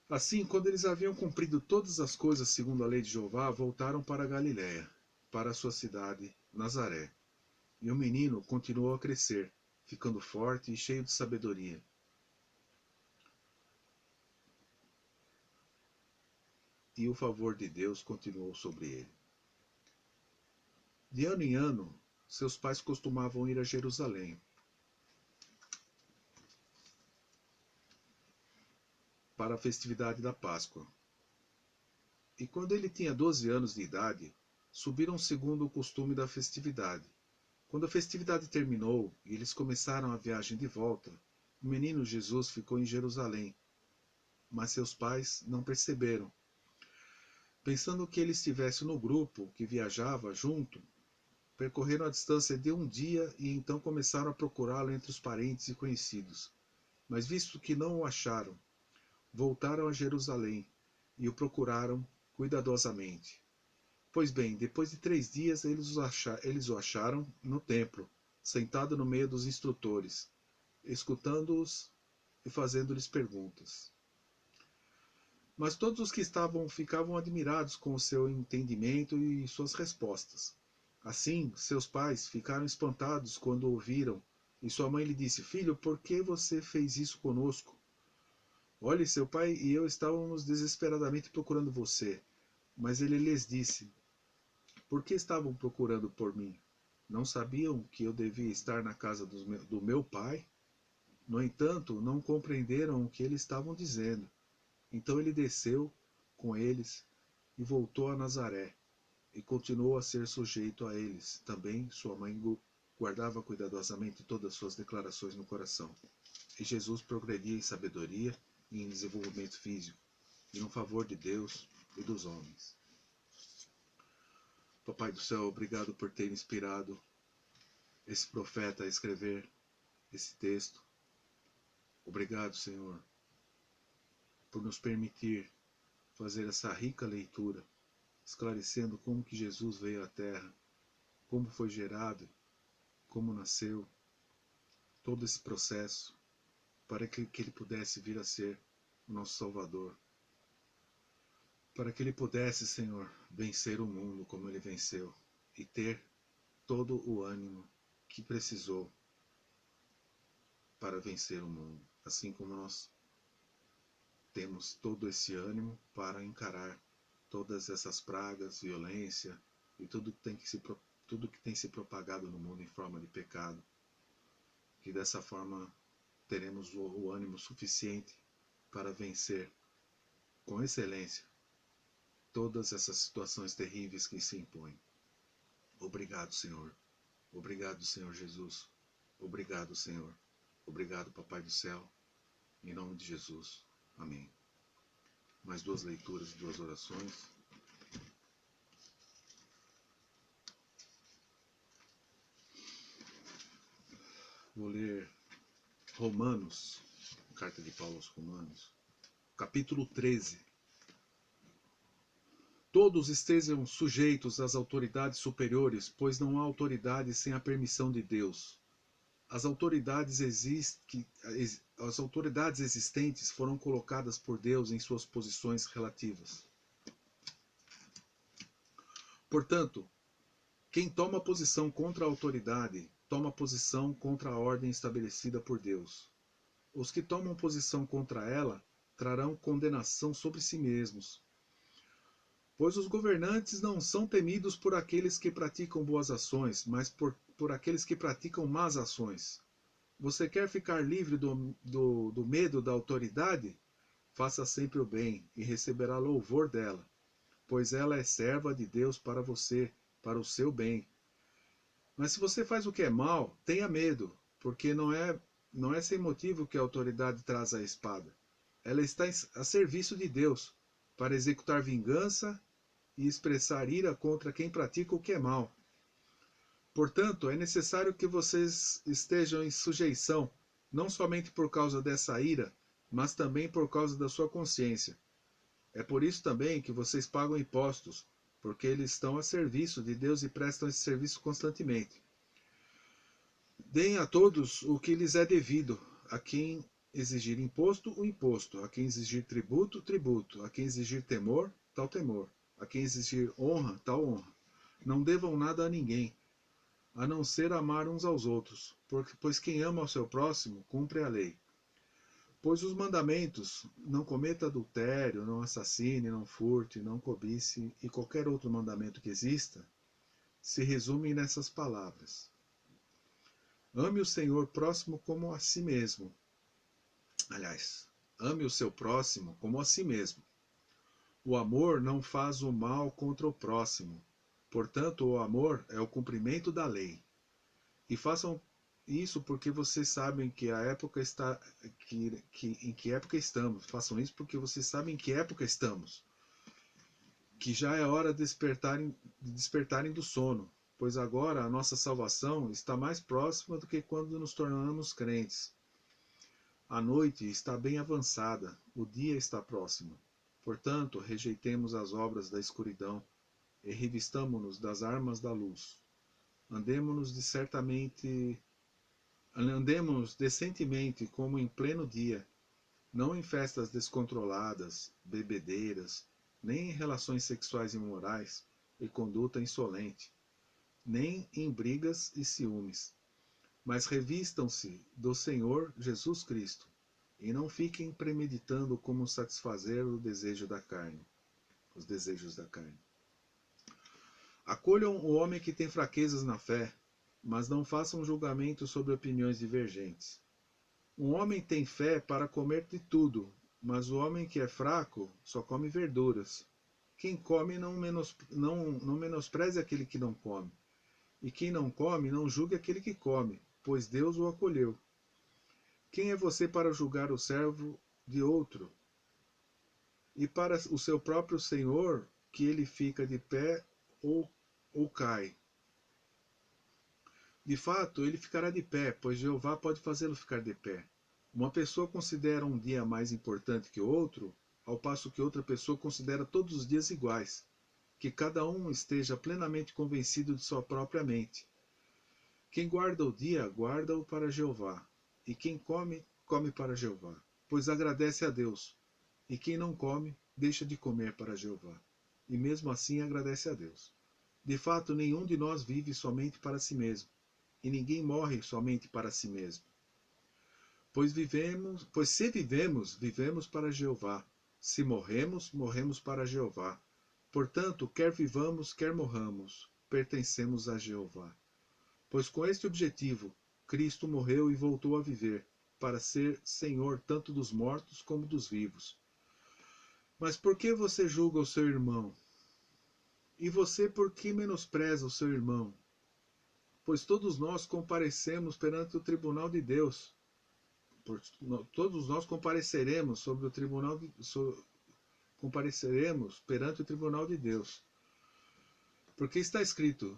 Assim, quando eles haviam cumprido todas as coisas segundo a lei de Jeová, voltaram para Galiléia, para a sua cidade, Nazaré. E o menino continuou a crescer, ficando forte e cheio de sabedoria. E o favor de Deus continuou sobre ele. De ano em ano, seus pais costumavam ir a Jerusalém para a festividade da Páscoa. E quando ele tinha 12 anos de idade, subiram segundo o costume da festividade. Quando a festividade terminou e eles começaram a viagem de volta, o menino Jesus ficou em Jerusalém, mas seus pais não perceberam. Pensando que ele estivesse no grupo que viajava junto, percorreram a distância de um dia e então começaram a procurá-lo entre os parentes e conhecidos. Mas visto que não o acharam, voltaram a Jerusalém e o procuraram cuidadosamente. Pois bem, depois de 3 dias eles o acharam no templo, sentado no meio dos instrutores, escutando-os e fazendo-lhes perguntas. Mas todos os que estavam ficavam admirados com o seu entendimento e suas respostas. Assim, seus pais ficaram espantados quando o ouviram, e sua mãe lhe disse: Filho, por que você fez isso conosco? Olhe, seu pai e eu estávamos desesperadamente procurando você. Mas ele lhes disse: Por que estavam procurando por mim? Não sabiam que eu devia estar na casa do meu pai? No entanto, não compreenderam o que eles estavam dizendo. Então ele desceu com eles e voltou a Nazaré, e continuou a ser sujeito a eles. Também sua mãe guardava cuidadosamente todas suas declarações no coração. E Jesus progredia em sabedoria e em desenvolvimento físico, e no favor de Deus e dos homens. Papai do céu, obrigado por ter inspirado esse profeta a escrever esse texto. Obrigado, Senhor, por nos permitir fazer essa rica leitura, esclarecendo como que Jesus veio à Terra, como foi gerado, como nasceu, todo esse processo, para que ele pudesse vir a ser o nosso Salvador, para que ele pudesse, Senhor, vencer o mundo como ele venceu e ter todo o ânimo que precisou para vencer o mundo, assim como nós temos todo esse ânimo para encarar todas essas pragas, violência e tudo que tem se propagado no mundo em forma de pecado, que dessa forma teremos o ânimo suficiente para vencer com excelência todas essas situações terríveis que se impõem. Obrigado, Senhor. Obrigado, Senhor Jesus. Obrigado, Senhor. Obrigado, Papai do Céu. Em nome de Jesus. Amém. Mais 2 leituras e 2 orações. Vou ler Romanos, carta de Paulo aos Romanos, capítulo 13. Todos estejam sujeitos às autoridades superiores, pois não há autoridade sem a permissão de Deus. As autoridades existentes foram colocadas por Deus em suas posições relativas. Portanto, quem toma posição contra a autoridade, toma posição contra a ordem estabelecida por Deus. Os que tomam posição contra ela trarão condenação sobre si mesmos. Pois os governantes não são temidos por aqueles que praticam boas ações, mas por aqueles que praticam más ações. Você quer ficar livre do medo da autoridade? Faça sempre o bem e receberá louvor dela, pois ela é serva de Deus para você, para o seu bem. Mas se você faz o que é mal, tenha medo, porque não é sem motivo que a autoridade traz a espada. Ela está a serviço de Deus, para executar vingança e expressar ira contra quem pratica o que é mal. Portanto, é necessário que vocês estejam em sujeição, não somente por causa dessa ira, mas também por causa da sua consciência. É por isso também que vocês pagam impostos, porque eles estão a serviço de Deus e prestam esse serviço constantemente. Deem a todos o que lhes é devido, a quem exigir imposto, o imposto, a quem exigir tributo, tributo, a quem exigir temor, tal temor, a quem exigir honra, tal honra. Não devam nada a ninguém, a não ser amar uns aos outros, pois quem ama ao seu próximo cumpre a lei. Pois os mandamentos, não cometa adultério, não assassine, não furte, não cobice e qualquer outro mandamento que exista, se resumem nessas palavras: ame o Senhor próximo como a si mesmo. Aliás, ame o seu próximo como a si mesmo. O amor não faz o mal contra o próximo. Portanto, o amor é o cumprimento da lei. E façam isso porque vocês sabem que a época está em que época estamos. Façam isso porque vocês sabem em que época estamos. Que já é hora de despertarem do sono, pois agora a nossa salvação está mais próxima do que quando nos tornamos crentes. A noite está bem avançada, o dia está próximo. Portanto, rejeitemos as obras da escuridão e revistamo-nos das armas da luz. Andemos decentemente como em pleno dia, não em festas descontroladas, bebedeiras, nem em relações sexuais imorais e conduta insolente, nem em brigas e ciúmes. Mas revistam-se do Senhor Jesus Cristo, e não fiquem premeditando como satisfazer os desejos da carne. Acolham o homem que tem fraquezas na fé, mas não façam julgamento sobre opiniões divergentes. Um homem tem fé para comer de tudo, mas o homem que é fraco só come verduras. Quem come não menospreze aquele que não come, e quem não come não julgue aquele que come, pois Deus o acolheu. Quem é você para julgar o servo de outro? E para o seu próprio Senhor, que ele fica de pé ou cai. De fato, ele ficará de pé, pois Jeová pode fazê-lo ficar de pé. Uma pessoa considera um dia mais importante que o outro, ao passo que outra pessoa considera todos os dias iguais. Que cada um esteja plenamente convencido de sua própria mente. Quem guarda o dia, guarda-o para Jeová. E quem come, come para Jeová, pois agradece a Deus. E quem não come, deixa de comer para Jeová. E mesmo assim agradece a Deus. De fato, nenhum de nós vive somente para si mesmo, e ninguém morre somente para si mesmo. Pois se vivemos, vivemos para Jeová. Se morremos, morremos para Jeová. Portanto, quer vivamos, quer morramos, pertencemos a Jeová. Pois com este objetivo, Cristo morreu e voltou a viver, para ser Senhor tanto dos mortos como dos vivos. Mas por que você julga o seu irmão? E você por que menospreza o seu irmão? Pois todos nós comparecemos perante o tribunal de Deus. Todos nós compareceremos sobre o tribunal compareceremos perante o tribunal de Deus. Porque está escrito: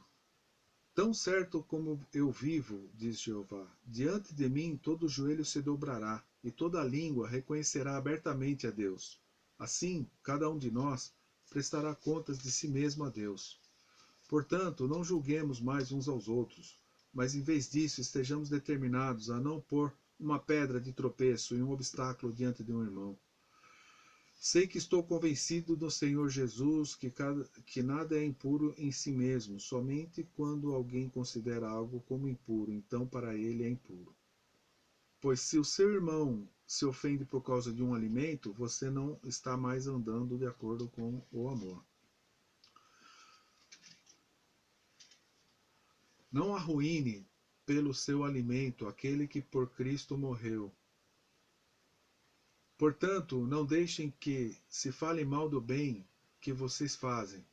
tão certo como eu vivo, diz Jeová, diante de mim todo joelho se dobrará, e toda língua reconhecerá abertamente a Deus. Assim, cada um de nós prestará contas de si mesmo a Deus. Portanto, não julguemos mais uns aos outros, mas em vez disso estejamos determinados a não pôr uma pedra de tropeço e um obstáculo diante de um irmão. Sei que estou convencido do Senhor Jesus que nada é impuro em si mesmo, somente quando alguém considera algo como impuro, então para ele é impuro. Pois se o seu irmão se ofende por causa de um alimento, você não está mais andando de acordo com o amor. Não arruine pelo seu alimento aquele que por Cristo morreu. Portanto, não deixem que se fale mal do bem que vocês fazem,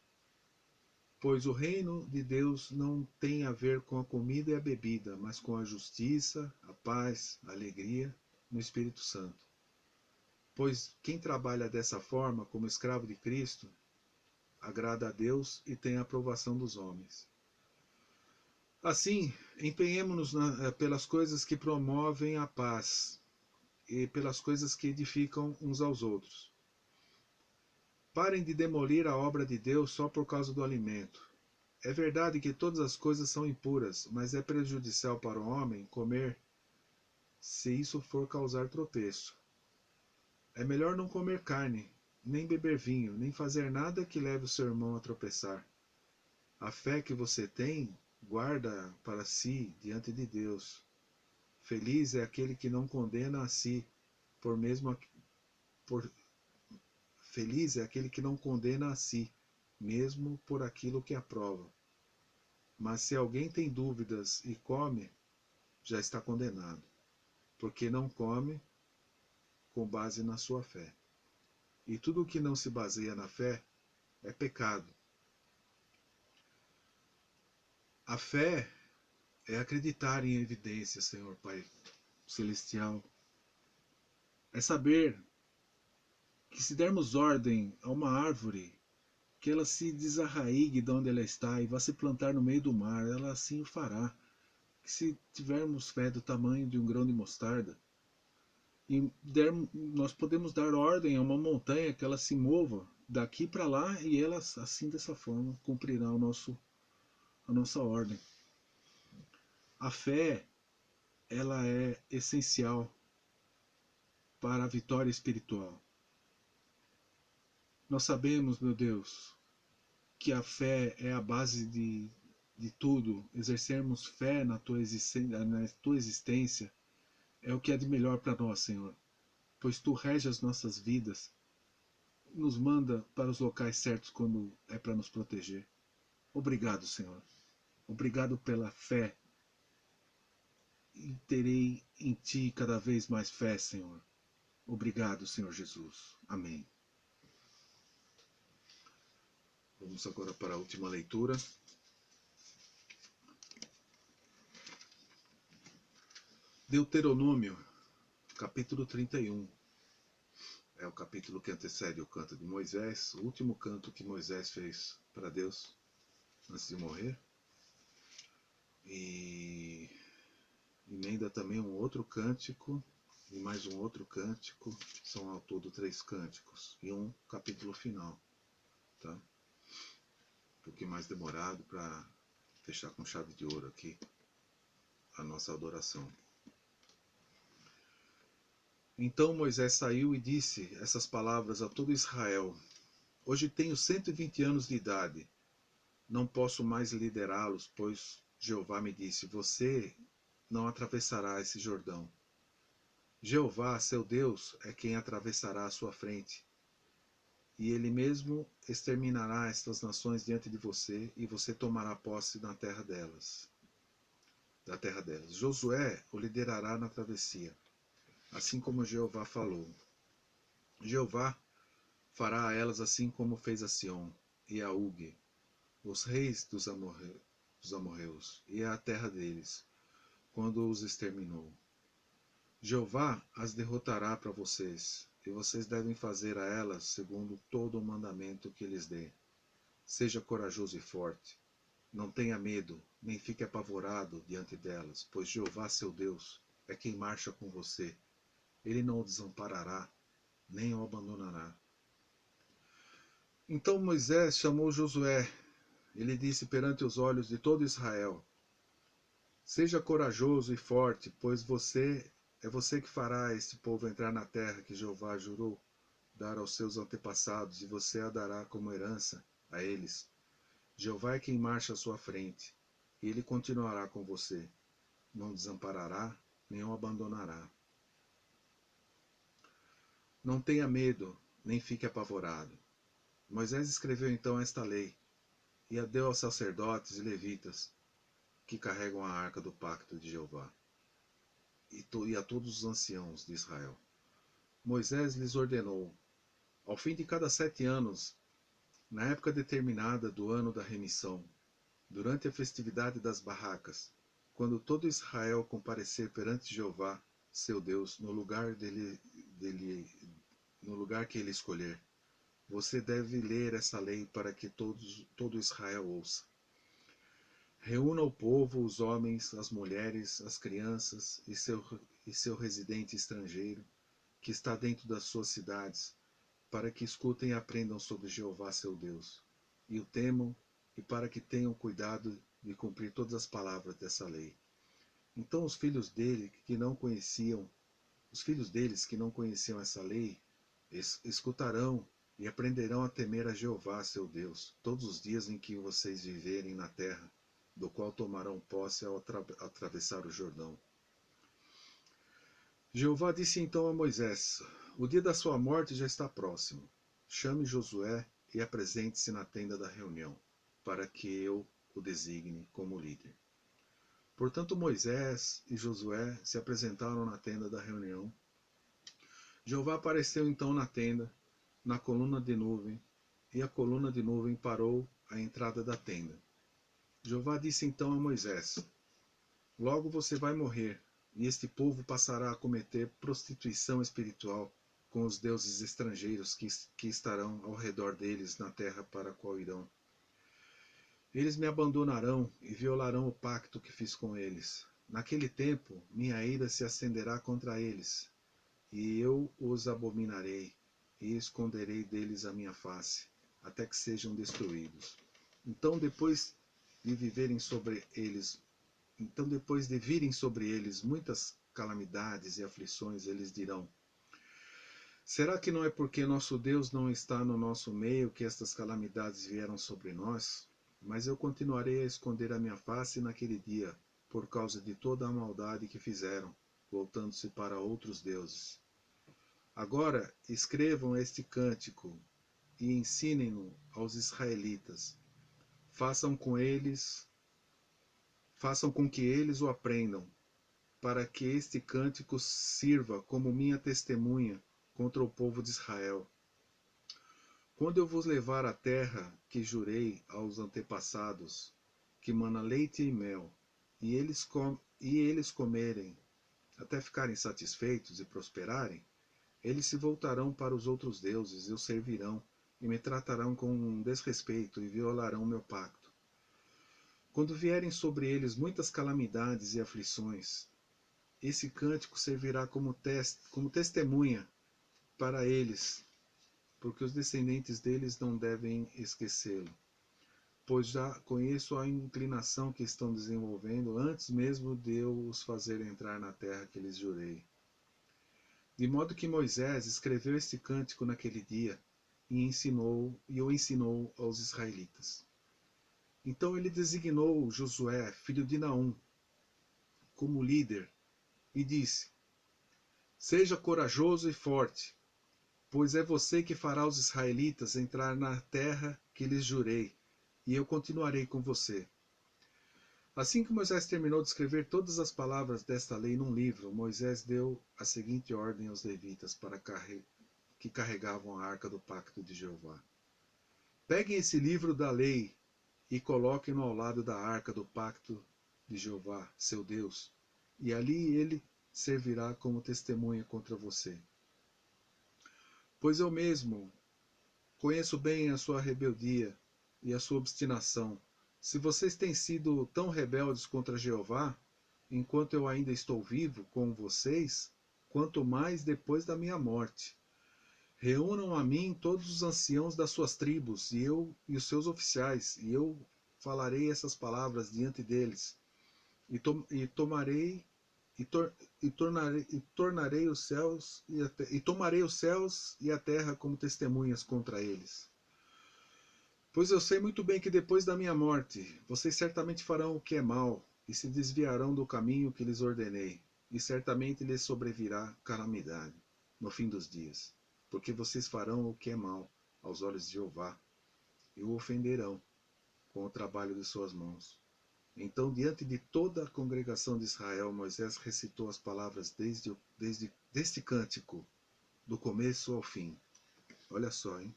pois o reino de Deus não tem a ver com a comida e a bebida, mas com a justiça, a paz, a alegria no Espírito Santo. Pois quem trabalha dessa forma, como escravo de Cristo, agrada a Deus e tem a aprovação dos homens. Assim, empenhemo-nos pelas coisas que promovem a paz e pelas coisas que edificam uns aos outros. Parem de demolir a obra de Deus só por causa do alimento. É verdade que todas as coisas são impuras, mas é prejudicial para o homem comer se isso for causar tropeço. É melhor não comer carne, nem beber vinho, nem fazer nada que leve o seu irmão a tropeçar. A fé que você tem, guarda para si diante de Deus. Feliz é aquele que não condena a si, por feliz é aquele que não condena a si, mesmo por aquilo que aprova. Mas se alguém tem dúvidas e come, já está condenado, porque não come com base na sua fé. E tudo o que não se baseia na fé é pecado. A fé é acreditar em evidências, Senhor Pai Celestial. É saber que se dermos ordem a uma árvore, que ela se desarraigue de onde ela está e vá se plantar no meio do mar, ela assim o fará. Que se tivermos fé do tamanho de um grão de mostarda, nós podemos dar ordem a uma montanha que ela se mova daqui para lá e ela assim dessa forma cumprirá a nossa ordem. A fé, ela é essencial para a vitória espiritual. Nós sabemos, meu Deus, que a fé é a base de tudo. Exercermos fé na tua existência é o que é de melhor para nós, Senhor. Pois tu rege as nossas vidas, nos manda para os locais certos quando é para nos proteger. Obrigado, Senhor. Obrigado pela fé. E terei em ti cada vez mais fé, Senhor. Obrigado, Senhor Jesus. Amém. Vamos agora para a última leitura. Deuteronômio, capítulo 31. É o capítulo que antecede o canto de Moisés, o último canto que Moisés fez para Deus antes de morrer. E emenda também um outro cântico e mais um outro cântico. São ao todo 3 cânticos e um capítulo final. Tá? Um pouquinho mais demorado para fechar com chave de ouro aqui a nossa adoração. Então Moisés saiu e disse essas palavras a todo Israel: Hoje tenho 120 anos de idade. Não posso mais liderá-los, pois Jeová me disse: Você não atravessará esse Jordão. Jeová, seu Deus, é quem atravessará à sua frente. E ele mesmo exterminará estas nações diante de você, e você tomará posse da terra delas. Josué o liderará na travessia, assim como Jeová falou. Jeová fará a elas assim como fez a Sião e a Ugue, os reis dos amorreus, e a terra deles, quando os exterminou. Jeová as derrotará para vocês, e vocês devem fazer a elas segundo todo o mandamento que lhes dê. Seja corajoso e forte. Não tenha medo, nem fique apavorado diante delas, pois Jeová, seu Deus, é quem marcha com você. Ele não o desamparará, nem o abandonará. Então Moisés chamou Josué. Ele disse perante os olhos de todo Israel: Seja corajoso e forte, pois é você que fará este povo entrar na terra que Jeová jurou dar aos seus antepassados, e você a dará como herança a eles. Jeová é quem marcha à sua frente, e ele continuará com você. Não desamparará, nem o abandonará. Não tenha medo, nem fique apavorado. Moisés escreveu então esta lei, e a deu aos sacerdotes e levitas, que carregam a arca do pacto de Jeová, e a todos os anciãos de Israel. Moisés lhes ordenou: ao fim de cada 7 anos, na época determinada do ano da remissão, durante a festividade das barracas, quando todo Israel comparecer perante Jeová, seu Deus, no lugar que ele escolher, você deve ler essa lei para que todo Israel ouça. Reúna o povo, os homens, as mulheres, as crianças e seu residente estrangeiro, que está dentro das suas cidades, para que escutem e aprendam sobre Jeová seu Deus, e o temam, e para que tenham cuidado de cumprir todas as palavras dessa lei. Então os filhos deles que não conheciam essa lei, escutarão e aprenderão a temer a Jeová seu Deus, todos os dias em que vocês viverem na terra, do qual tomarão posse ao atravessar o Jordão. Jeová disse então a Moisés: o dia da sua morte já está próximo. Chame Josué e apresente-se na tenda da reunião, para que eu o designe como líder. Portanto, Moisés e Josué se apresentaram na tenda da reunião. Jeová apareceu então na tenda, na coluna de nuvem, e a coluna de nuvem parou à entrada da tenda. Jeová disse então a Moisés: logo você vai morrer, e este povo passará a cometer prostituição espiritual com os deuses estrangeiros que estarão ao redor deles na terra para a qual irão. Eles me abandonarão e violarão o pacto que fiz com eles. Naquele tempo, minha ira se acenderá contra eles, e eu os abominarei, e esconderei deles a minha face, até que sejam destruídos. Então, depois de virem sobre eles muitas calamidades e aflições, eles dirão: será que não é porque nosso Deus não está no nosso meio que estas calamidades vieram sobre nós? Mas eu continuarei a esconder a minha face naquele dia, por causa de toda a maldade que fizeram, voltando-se para outros deuses. Agora escrevam este cântico e ensinem-no aos israelitas. Façam com que eles o aprendam, para que este cântico sirva como minha testemunha contra o povo de Israel. Quando eu vos levar à terra que jurei aos antepassados, que mana leite e mel, e eles comerem, até ficarem satisfeitos e prosperarem, eles se voltarão para os outros deuses e os servirão, e me tratarão com desrespeito e violarão meu pacto. Quando vierem sobre eles muitas calamidades e aflições, esse cântico servirá como testemunha para eles, porque os descendentes deles não devem esquecê-lo, pois já conheço a inclinação que estão desenvolvendo antes mesmo de eu os fazer entrar na terra que lhes jurei. De modo que Moisés escreveu este cântico naquele dia e o ensinou aos israelitas. Então ele designou Josué, filho de Naum, como líder e disse: seja corajoso e forte, pois é você que fará os israelitas entrar na terra que lhes jurei, e eu continuarei com você. Assim que Moisés terminou de escrever todas as palavras desta lei num livro, Moisés deu a seguinte ordem aos levitas que carregavam a arca do pacto de Jeová. Peguem esse livro da lei e coloquem-no ao lado da arca do pacto de Jeová, seu Deus, e ali ele servirá como testemunha contra você. Pois eu mesmo conheço bem a sua rebeldia e a sua obstinação. Se vocês têm sido tão rebeldes contra Jeová, enquanto eu ainda estou vivo com vocês, quanto mais depois da minha morte. Reúnam a mim todos os anciãos das suas tribos, e eu e os seus oficiais, e eu falarei essas palavras diante deles, tornarei os céus e tomarei os céus e a terra como testemunhas contra eles. Pois eu sei muito bem que depois da minha morte, vocês certamente farão o que é mal, e se desviarão do caminho que lhes ordenei, e certamente lhes sobrevirá calamidade no fim dos dias, porque vocês farão o que é mal aos olhos de Jeová, e o ofenderão com o trabalho de suas mãos. Então, diante de toda a congregação de Israel, Moisés recitou as palavras deste cântico, do começo ao fim. Olha só, hein?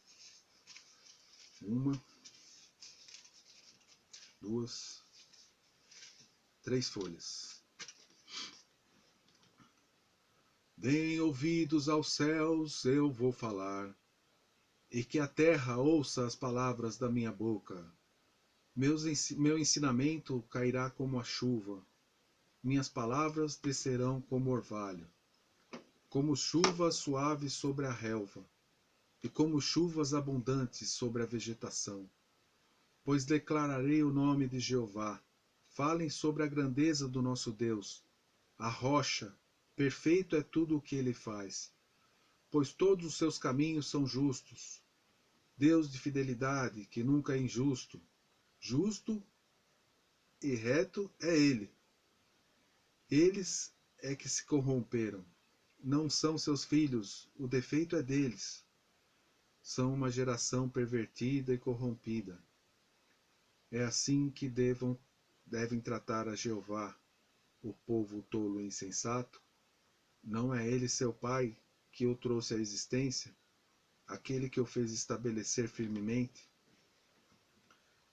1, 2, 3 folhas. Deem ouvidos aos céus, eu vou falar, e que a terra ouça as palavras da minha boca. Meu ensinamento cairá como a chuva, minhas palavras descerão como orvalho, como chuvas suaves sobre a relva, e como chuvas abundantes sobre a vegetação. Pois declararei o nome de Jeová. Falem sobre a grandeza do nosso Deus. A rocha, perfeito é tudo o que ele faz. Pois todos os seus caminhos são justos. Deus de fidelidade, que nunca é injusto. Justo e reto é ele. Eles é que se corromperam. Não são seus filhos, o defeito é deles. São uma geração pervertida e corrompida. É assim que devem tratar a Jeová, o povo tolo e insensato? Não é ele seu pai que o trouxe à existência, aquele que o fez estabelecer firmemente?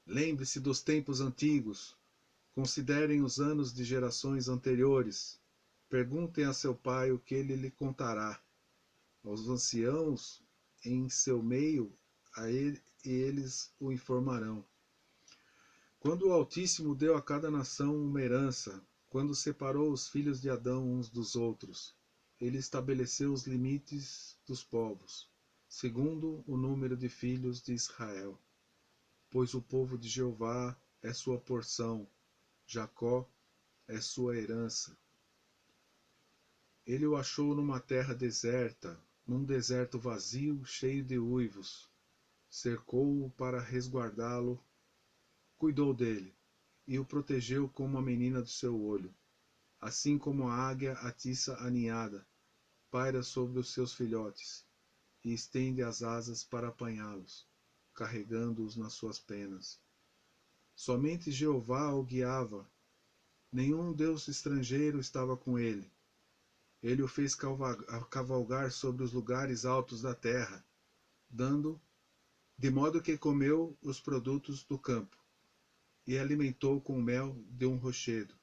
Lembre-se dos tempos antigos, considerem os anos de gerações anteriores, perguntem a seu pai o que ele lhe contará, aos anciãos em seu meio, e eles o informarão. Quando o Altíssimo deu a cada nação uma herança, quando separou os filhos de Adão uns dos outros, ele estabeleceu os limites dos povos, segundo o número de filhos de Israel. Pois o povo de Jeová é sua porção, Jacó é sua herança. Ele o achou numa terra deserta, num deserto vazio, cheio de uivos. Cercou-o para resguardá-lo, cuidou dele, e o protegeu como a menina do seu olho. Assim como a águia atiça a ninhada, paira sobre os seus filhotes, e estende as asas para apanhá-los, carregando-os nas suas penas. Somente Jeová o guiava, nenhum deus estrangeiro estava com ele. Ele o fez cavalgar sobre os lugares altos da terra, de modo que comeu os produtos do campo, e alimentou com mel de um rochedo,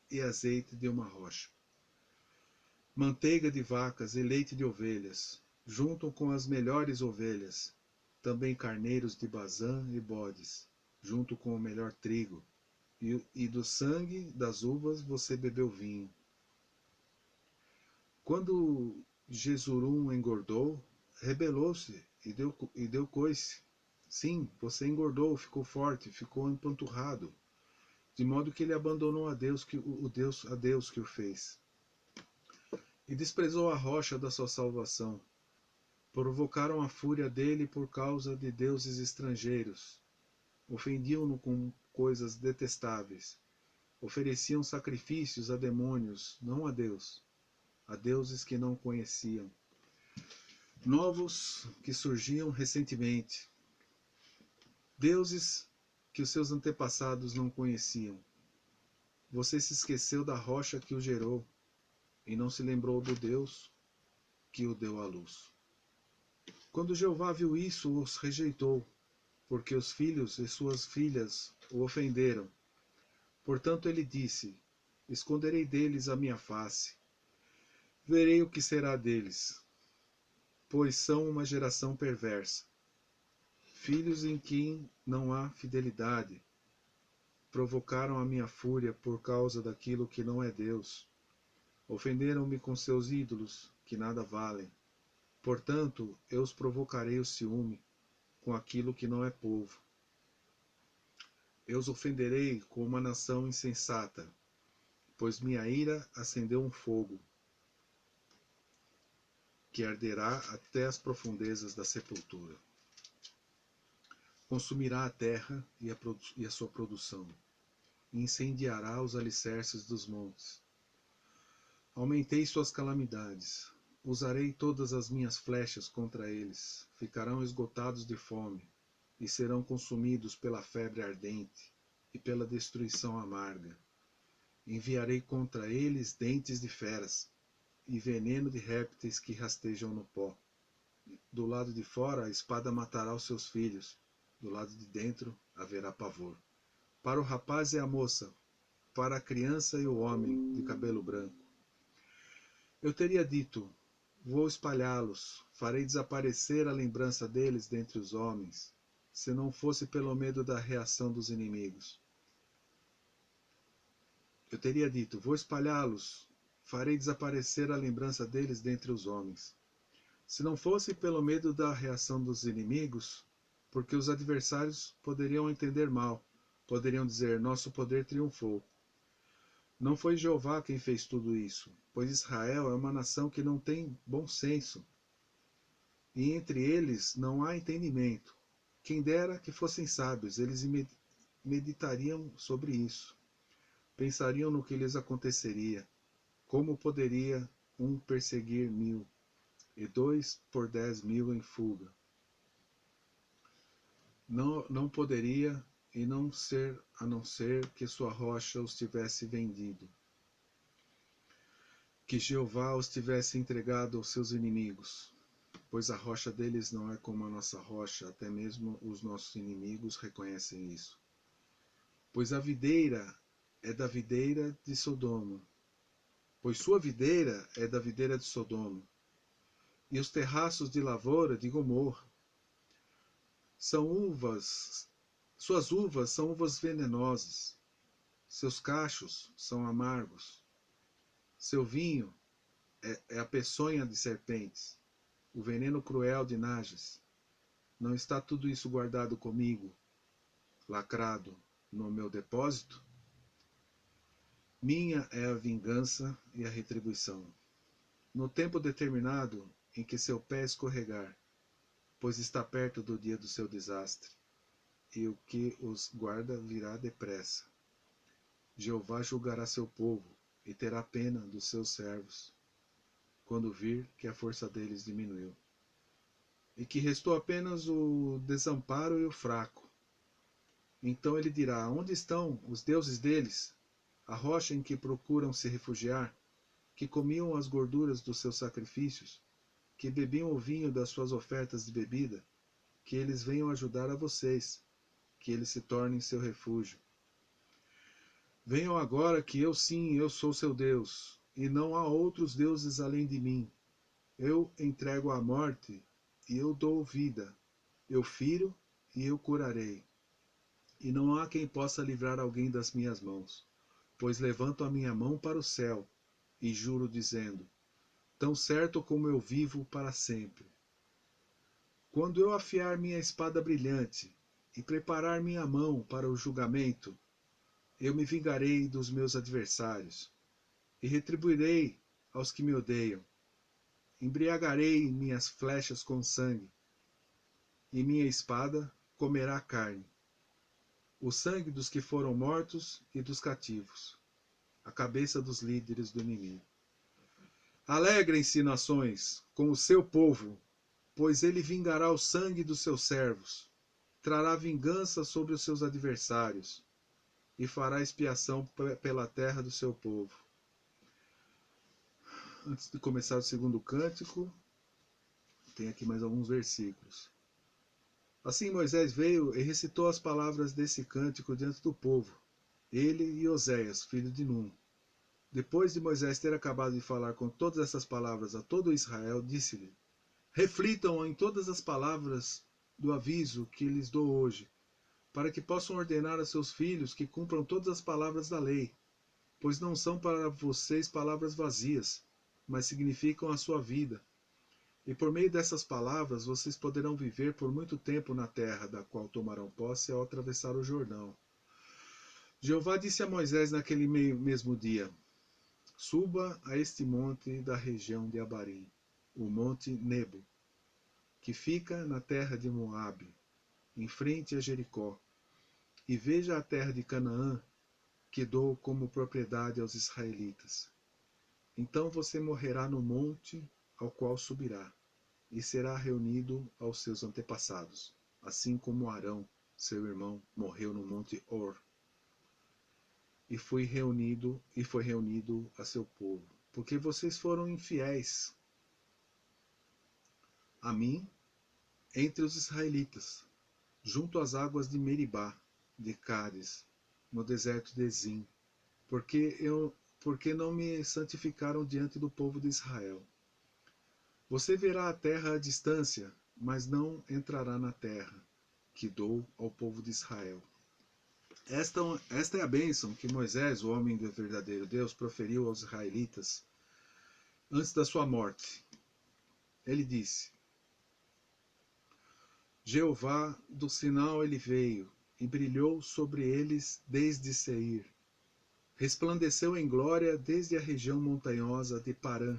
e azeite de uma rocha. Manteiga de vacas e leite de ovelhas, junto com as melhores ovelhas, também carneiros de Bazã e bodes, junto com o melhor trigo, e do sangue das uvas você bebeu vinho. Quando Jesurum engordou, rebelou-se e deu coice. Sim, você engordou, ficou forte, ficou empanturrado, de modo que ele abandonou a Deus que o fez, e desprezou a rocha da sua salvação. Provocaram a fúria dele por causa de deuses estrangeiros. Ofendiam-no com coisas detestáveis. Ofereciam sacrifícios a demônios, não a Deus, a deuses que não conheciam, novos que surgiam recentemente, deuses que os seus antepassados não conheciam. Você se esqueceu da rocha que o gerou e não se lembrou do Deus que o deu à luz. Quando Jeová viu isso, os rejeitou, porque os filhos e suas filhas o ofenderam. Portanto ele disse: esconderei deles a minha face, verei o que será deles, pois são uma geração perversa, filhos em quem não há fidelidade. Provocaram a minha fúria por causa daquilo que não é Deus. Ofenderam-me com seus ídolos, que nada valem. Portanto, eu os provocarei o ciúme com aquilo que não é povo. Eu os ofenderei com uma nação insensata, pois minha ira acendeu um fogo, que arderá até as profundezas da sepultura. Consumirá a terra e a sua produção, e incendiará os alicerces dos montes. Aumentei suas calamidades, usarei todas as minhas flechas contra eles, ficarão esgotados de fome, e serão consumidos pela febre ardente e pela destruição amarga. Enviarei contra eles dentes de feras, e veneno de répteis que rastejam no pó. Do lado de fora a espada matará os seus filhos, do lado de dentro haverá pavor. Para o rapaz e a moça, para a criança e o homem de cabelo branco. Eu teria dito: vou espalhá-los, farei desaparecer a lembrança deles dentre os homens, se não fosse pelo medo da reação dos inimigos. Eu teria dito: vou espalhá-los, farei desaparecer a lembrança deles dentre os homens, se não fosse pelo medo da reação dos inimigos, porque os adversários poderiam entender mal, poderiam dizer: nosso poder triunfou. Não foi Jeová quem fez tudo isso, pois Israel é uma nação que não tem bom senso, e entre eles não há entendimento. Quem dera que fossem sábios, eles meditariam sobre isso, pensariam no que lhes aconteceria, como poderia um perseguir 1000, e 2 por 10.000 em fuga. Não poderia, e não ser a não ser que sua rocha os tivesse vendido, que Jeová os tivesse entregado aos seus inimigos, pois a rocha deles não é como a nossa rocha, até mesmo os nossos inimigos reconhecem isso. Pois a videira é da videira de Sodoma, pois sua videira é da videira de Sodoma, e os terraços de lavoura de Gomorra. Suas uvas são uvas venenosas, seus cachos são amargos, seu vinho é a peçonha de serpentes, o veneno cruel de najas. Não está tudo isso guardado comigo, lacrado no meu depósito? Minha é a vingança e a retribuição, no tempo determinado em que seu pé escorregar, pois está perto do dia do seu desastre, e o que os guarda virá depressa. Jeová julgará seu povo e terá pena dos seus servos, quando vir que a força deles diminuiu, e que restou apenas o desamparo e o fraco. Então ele dirá: onde estão os deuses deles, a rocha em que procuram se refugiar, que comiam as gorduras dos seus sacrifícios, que bebiam o vinho das suas ofertas de bebida? Que eles venham ajudar a vocês, que eles se tornem seu refúgio. Venham agora que eu sim, eu sou seu Deus, e não há outros deuses além de mim. Eu entrego a morte, e eu dou vida. Eu firo, e eu curarei. E não há quem possa livrar alguém das minhas mãos, pois levanto a minha mão para o céu, e juro dizendo: tão certo como eu vivo para sempre. Quando eu afiar minha espada brilhante, e preparar minha mão para o julgamento, eu me vingarei dos meus adversários, e retribuirei aos que me odeiam. Embriagarei minhas flechas com sangue, e minha espada comerá carne, o sangue dos que foram mortos e dos cativos, a cabeça dos líderes do inimigo. Alegrem-se, nações, com o seu povo, pois ele vingará o sangue dos seus servos, trará vingança sobre os seus adversários, e fará expiação pela terra do seu povo. Antes de começar o segundo cântico, Tem aqui mais alguns versículos. Assim Moisés veio e recitou as palavras desse cântico diante do povo, ele e Oséias, filho de Num. Depois de Moisés ter acabado de falar com todas essas palavras a todo Israel, disse-lhe: reflitam em todas as palavras do aviso que lhes dou hoje, para que possam ordenar a seus filhos que cumpram todas as palavras da lei, pois não são para vocês palavras vazias, mas significam a sua vida. E por meio dessas palavras vocês poderão viver por muito tempo na terra da qual tomarão posse ao atravessar o Jordão. Jeová disse a Moisés naquele mesmo dia: suba a este monte da região de Abarim, o monte Nebo, que fica na terra de Moabe, em frente a Jericó, e veja a terra de Canaã, que dou como propriedade aos israelitas. Então você morrerá no monte ao qual subirá, e será reunido aos seus antepassados, assim como Arão, seu irmão, morreu no monte Hor, e foi reunido a seu povo, porque vocês foram infiéis a mim entre os israelitas, junto às águas de Meribá, de Cádiz, no deserto de Zim, porque não me santificaram diante do povo de Israel. Você verá a terra à distância, mas não entrará na terra que dou ao povo de Israel. Esta é a bênção que Moisés, o homem do verdadeiro Deus, proferiu aos israelitas antes da sua morte. Ele disse: Jeová do Sinai ele veio e brilhou sobre eles desde Seir. Resplandeceu em glória desde a região montanhosa de Parã,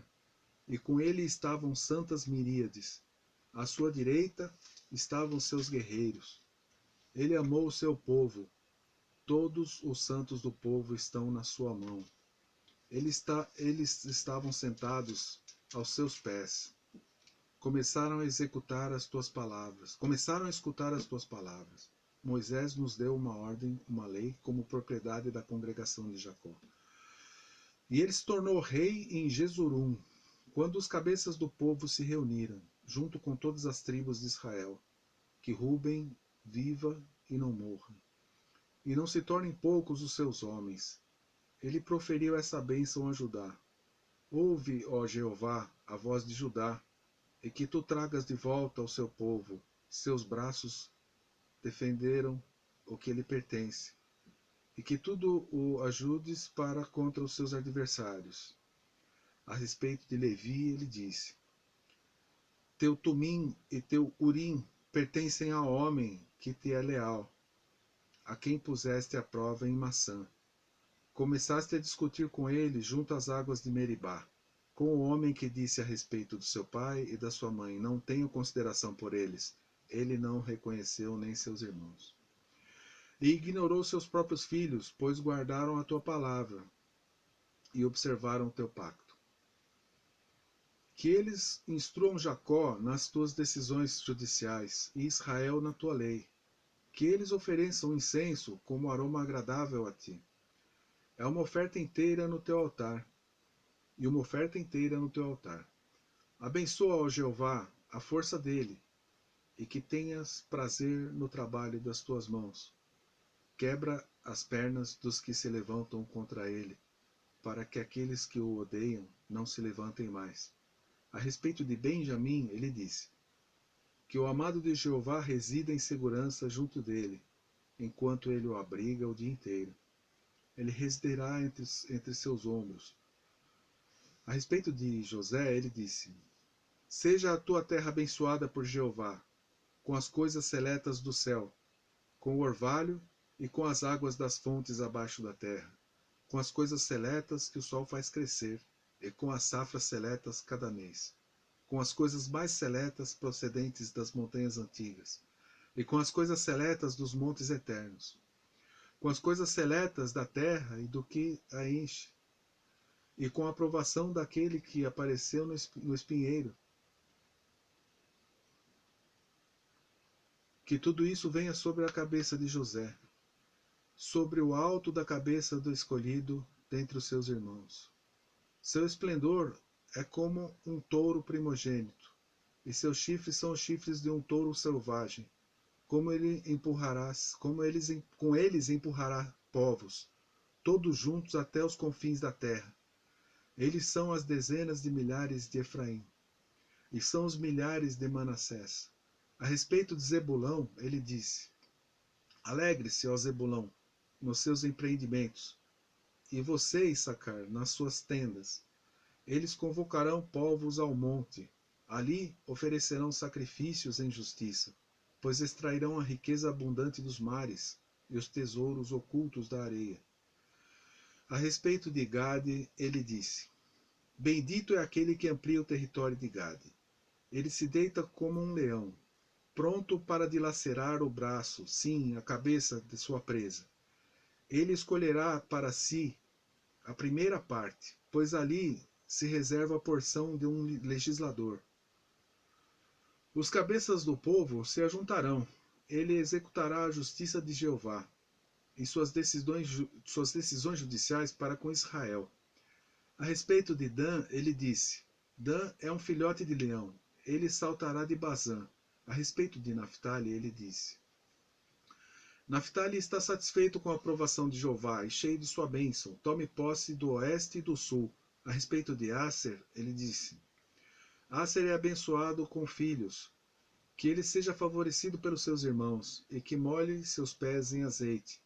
e com ele estavam santas miríades. À sua direita estavam seus guerreiros. Ele amou o seu povo. Todos os santos do povo estão na sua mão. Eles estavam sentados aos seus pés. Começaram a escutar as tuas palavras. Moisés nos deu uma ordem, uma lei, como propriedade da congregação de Jacó. E ele se tornou rei em Jesurum, quando os cabeças do povo se reuniram, junto com todas as tribos de Israel, que Ruben viva e não morra, e não se tornem poucos os seus homens. Ele proferiu essa bênção a Judá. Ouve, ó Jeová, a voz de Judá, e que tu tragas de volta ao seu povo. Seus braços defenderam o que lhe pertence, e que tudo o ajudes para contra os seus adversários. A respeito de Levi, ele disse: teu Tumim e teu Urim pertencem ao homem que te é leal, a quem puseste a prova em Maçã. Começaste a discutir com ele junto às águas de Meribá, com o homem que disse a respeito do seu pai e da sua mãe: não tenho consideração por eles. Ele não reconheceu nem seus irmãos. E ignorou seus próprios filhos, pois guardaram a tua palavra e observaram o teu pacto. Que eles instruam Jacó nas tuas decisões judiciais e Israel na tua lei. Que eles ofereçam incenso como aroma agradável a ti. É uma oferta inteira no teu altar. E uma oferta inteira no teu altar. Abençoa, ó Jeová, a força dele, e que tenhas prazer no trabalho das tuas mãos. Quebra as pernas dos que se levantam contra ele, para que aqueles que o odeiam não se levantem mais. A respeito de Benjamim, ele disse: que o amado de Jeová resida em segurança junto dele, enquanto ele o abriga o dia inteiro. Ele residirá entre seus ombros. A respeito de José, ele disse: seja a tua terra abençoada por Jeová, com as coisas seletas do céu, com o orvalho e com as águas das fontes abaixo da terra, com as coisas seletas que o sol faz crescer, e com as safras seletas cada mês, com as coisas mais seletas procedentes das montanhas antigas, e com as coisas seletas dos montes eternos, com as coisas seletas da terra e do que a enche, e com a aprovação daquele que apareceu no espinheiro. Que tudo isso venha sobre a cabeça de José, sobre o alto da cabeça do escolhido dentre os seus irmãos. Seu esplendor é como um touro primogênito, e seus chifres são os chifres de um touro selvagem. Com eles empurrará povos, todos juntos até os confins da terra. Eles são as dezenas de milhares de Efraim, e são os milhares de Manassés. A respeito de Zebulão, ele disse: Alegre-se, ó Zebulão, nos seus empreendimentos, e você, Issacar, nas suas tendas. Eles convocarão povos ao monte. Ali oferecerão sacrifícios em justiça, pois extrairão a riqueza abundante dos mares e os tesouros ocultos da areia. A respeito de Gade, ele disse: Bendito é aquele que amplia o território de Gade. Ele se deita como um leão, pronto para dilacerar o braço, sim, a cabeça de sua presa. Ele escolherá para si a primeira parte, pois ali se reserva a porção de um legislador. Os cabeças do povo se ajuntarão. Ele executará a justiça de Jeová e suas decisões judiciais para com Israel. A respeito de Dan, ele disse: Dan é um filhote de leão. Ele saltará de Bazã. A respeito de Naphtali, ele disse: Naphtali está satisfeito com a aprovação de Jeová e cheio de sua bênção. Tome posse do oeste e do sul. A respeito de Aser, ele disse: Aser é abençoado com filhos. Que ele seja favorecido pelos seus irmãos, e que molhe seus pés em azeite.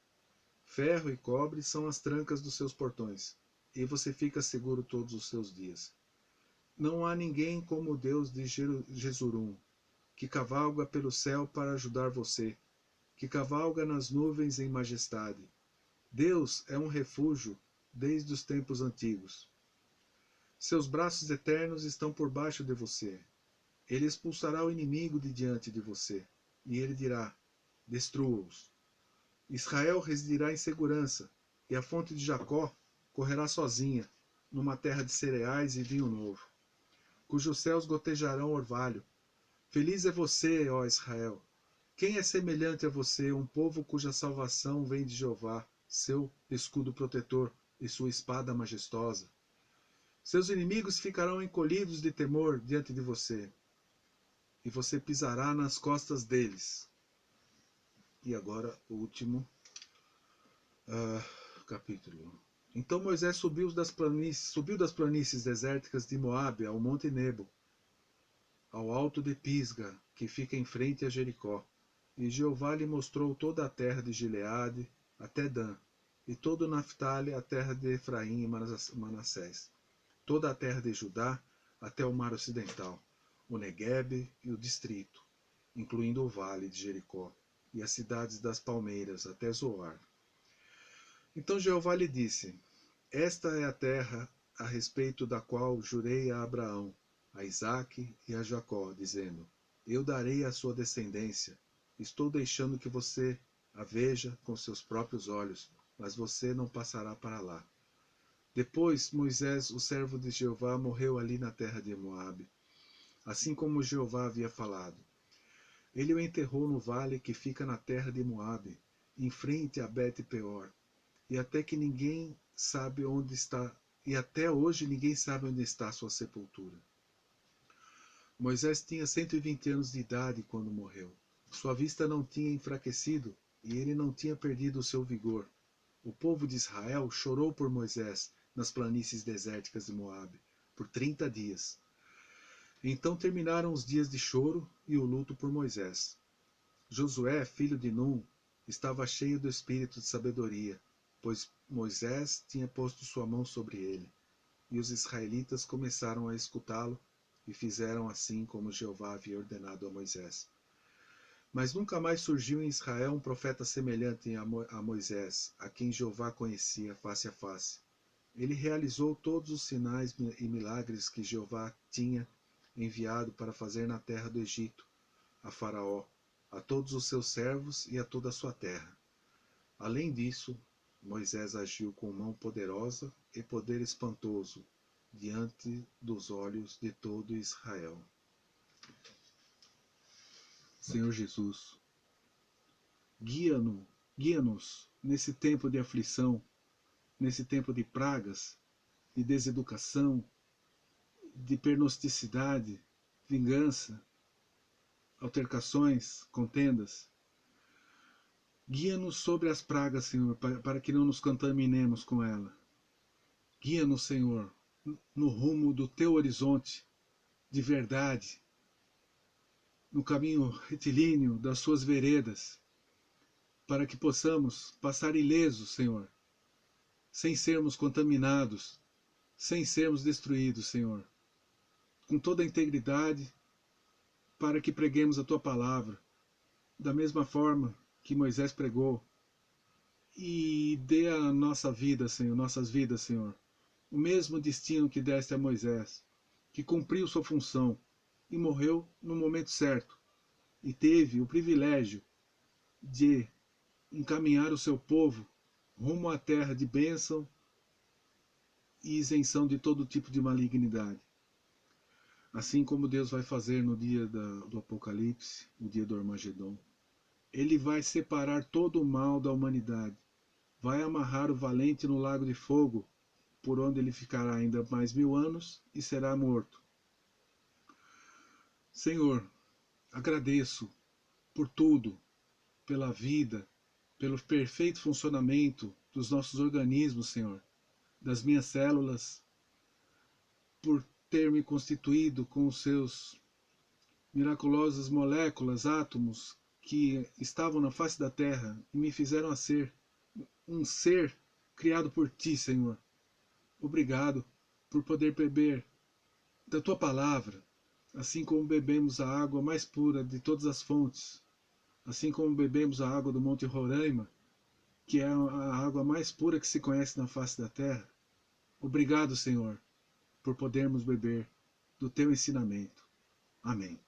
Ferro e cobre são as trancas dos seus portões, e você fica seguro todos os seus dias. Não há ninguém como o Deus de Jesurum, que cavalga pelo céu para ajudar você, que cavalga nas nuvens em majestade. Deus é um refúgio desde os tempos antigos. Seus braços eternos estão por baixo de você. Ele expulsará o inimigo de diante de você, e ele dirá: destrua-os. Israel residirá em segurança, e a fonte de Jacó correrá sozinha, numa terra de cereais e vinho novo, cujos céus gotejarão orvalho. Feliz é você, ó Israel! Quem é semelhante a você, um povo cuja salvação vem de Jeová, seu escudo protetor e sua espada majestosa? Seus inimigos ficarão encolhidos de temor diante de você, e você pisará nas costas deles. E agora o último capítulo. Então Moisés subiu das planícies desérticas de Moabe ao monte Nebo, ao alto de Pisga, que fica em frente a Jericó. E Jeová lhe mostrou toda a terra de Gileade até Dan, e todo Naphtali, a terra de Efraim e Manassés, toda a terra de Judá até o mar ocidental, o Neguebe e o distrito, incluindo o vale de Jericó, e as cidades das palmeiras até Zoar. Então Jeová lhe disse: Esta é a terra a respeito da qual jurei a Abraão, a Isaque e a Jacó, dizendo: Eu darei à sua descendência. Estou deixando que você a veja com seus próprios olhos, mas você não passará para lá. Depois Moisés, o servo de Jeová, morreu ali na terra de Moabe, assim como Jeová havia falado. Ele o enterrou no vale que fica na terra de Moabe, em frente a Bet-peor, e até hoje ninguém sabe onde está sua sepultura. Moisés tinha 120 anos de idade quando morreu. Sua vista não tinha enfraquecido e ele não tinha perdido o seu vigor. O povo de Israel chorou por Moisés nas planícies desérticas de Moabe por 30 dias. Então terminaram os dias de choro e o luto por Moisés. Josué, filho de Num, estava cheio do espírito de sabedoria, pois Moisés tinha posto sua mão sobre ele. E os israelitas começaram a escutá-lo e fizeram assim como Jeová havia ordenado a Moisés. Mas nunca mais surgiu em Israel um profeta semelhante a Moisés, a quem Jeová conhecia face a face. Ele realizou todos os sinais e milagres que Jeová tinha enviado para fazer na terra do Egito, a Faraó, a todos os seus servos e a toda a sua terra. Além disso, Moisés agiu com mão poderosa e poder espantoso diante dos olhos de todo Israel. Senhor Jesus, guia-nos nesse tempo de aflição, nesse tempo de pragas, de deseducação, de pernosticidade, vingança, altercações, contendas. Guia-nos sobre as pragas, Senhor, para que não nos contaminemos com ela. Guia-nos, Senhor, no rumo do teu horizonte de verdade, no caminho retilíneo das suas veredas, para que possamos passar ilesos, Senhor, sem sermos contaminados, sem sermos destruídos, Senhor, com toda a integridade, para que preguemos a tua palavra, da mesma forma que Moisés pregou, e dê a nossa vida, Senhor, nossas vidas, Senhor, o mesmo destino que deste a Moisés, que cumpriu sua função e morreu no momento certo, e teve o privilégio de encaminhar o seu povo rumo à terra de bênção e isenção de todo tipo de malignidade. Assim como Deus vai fazer no dia do Apocalipse, no dia do Armagedon. Ele vai separar todo o mal da humanidade, vai amarrar o valente no lago de fogo, por onde ele ficará ainda mais 1000 anos e será morto. Senhor, agradeço por tudo, pela vida, pelo perfeito funcionamento dos nossos organismos, Senhor, das minhas células, por ter me constituído com os seus miraculosas moléculas, átomos, que estavam na face da terra e me fizeram a ser um ser criado por ti, Senhor. Obrigado por poder beber da tua palavra, assim como bebemos a água mais pura de todas as fontes, assim como bebemos a água do Monte Roraima, que é a água mais pura que se conhece na face da terra. Obrigado, Senhor, por podermos beber do teu ensinamento. Amém.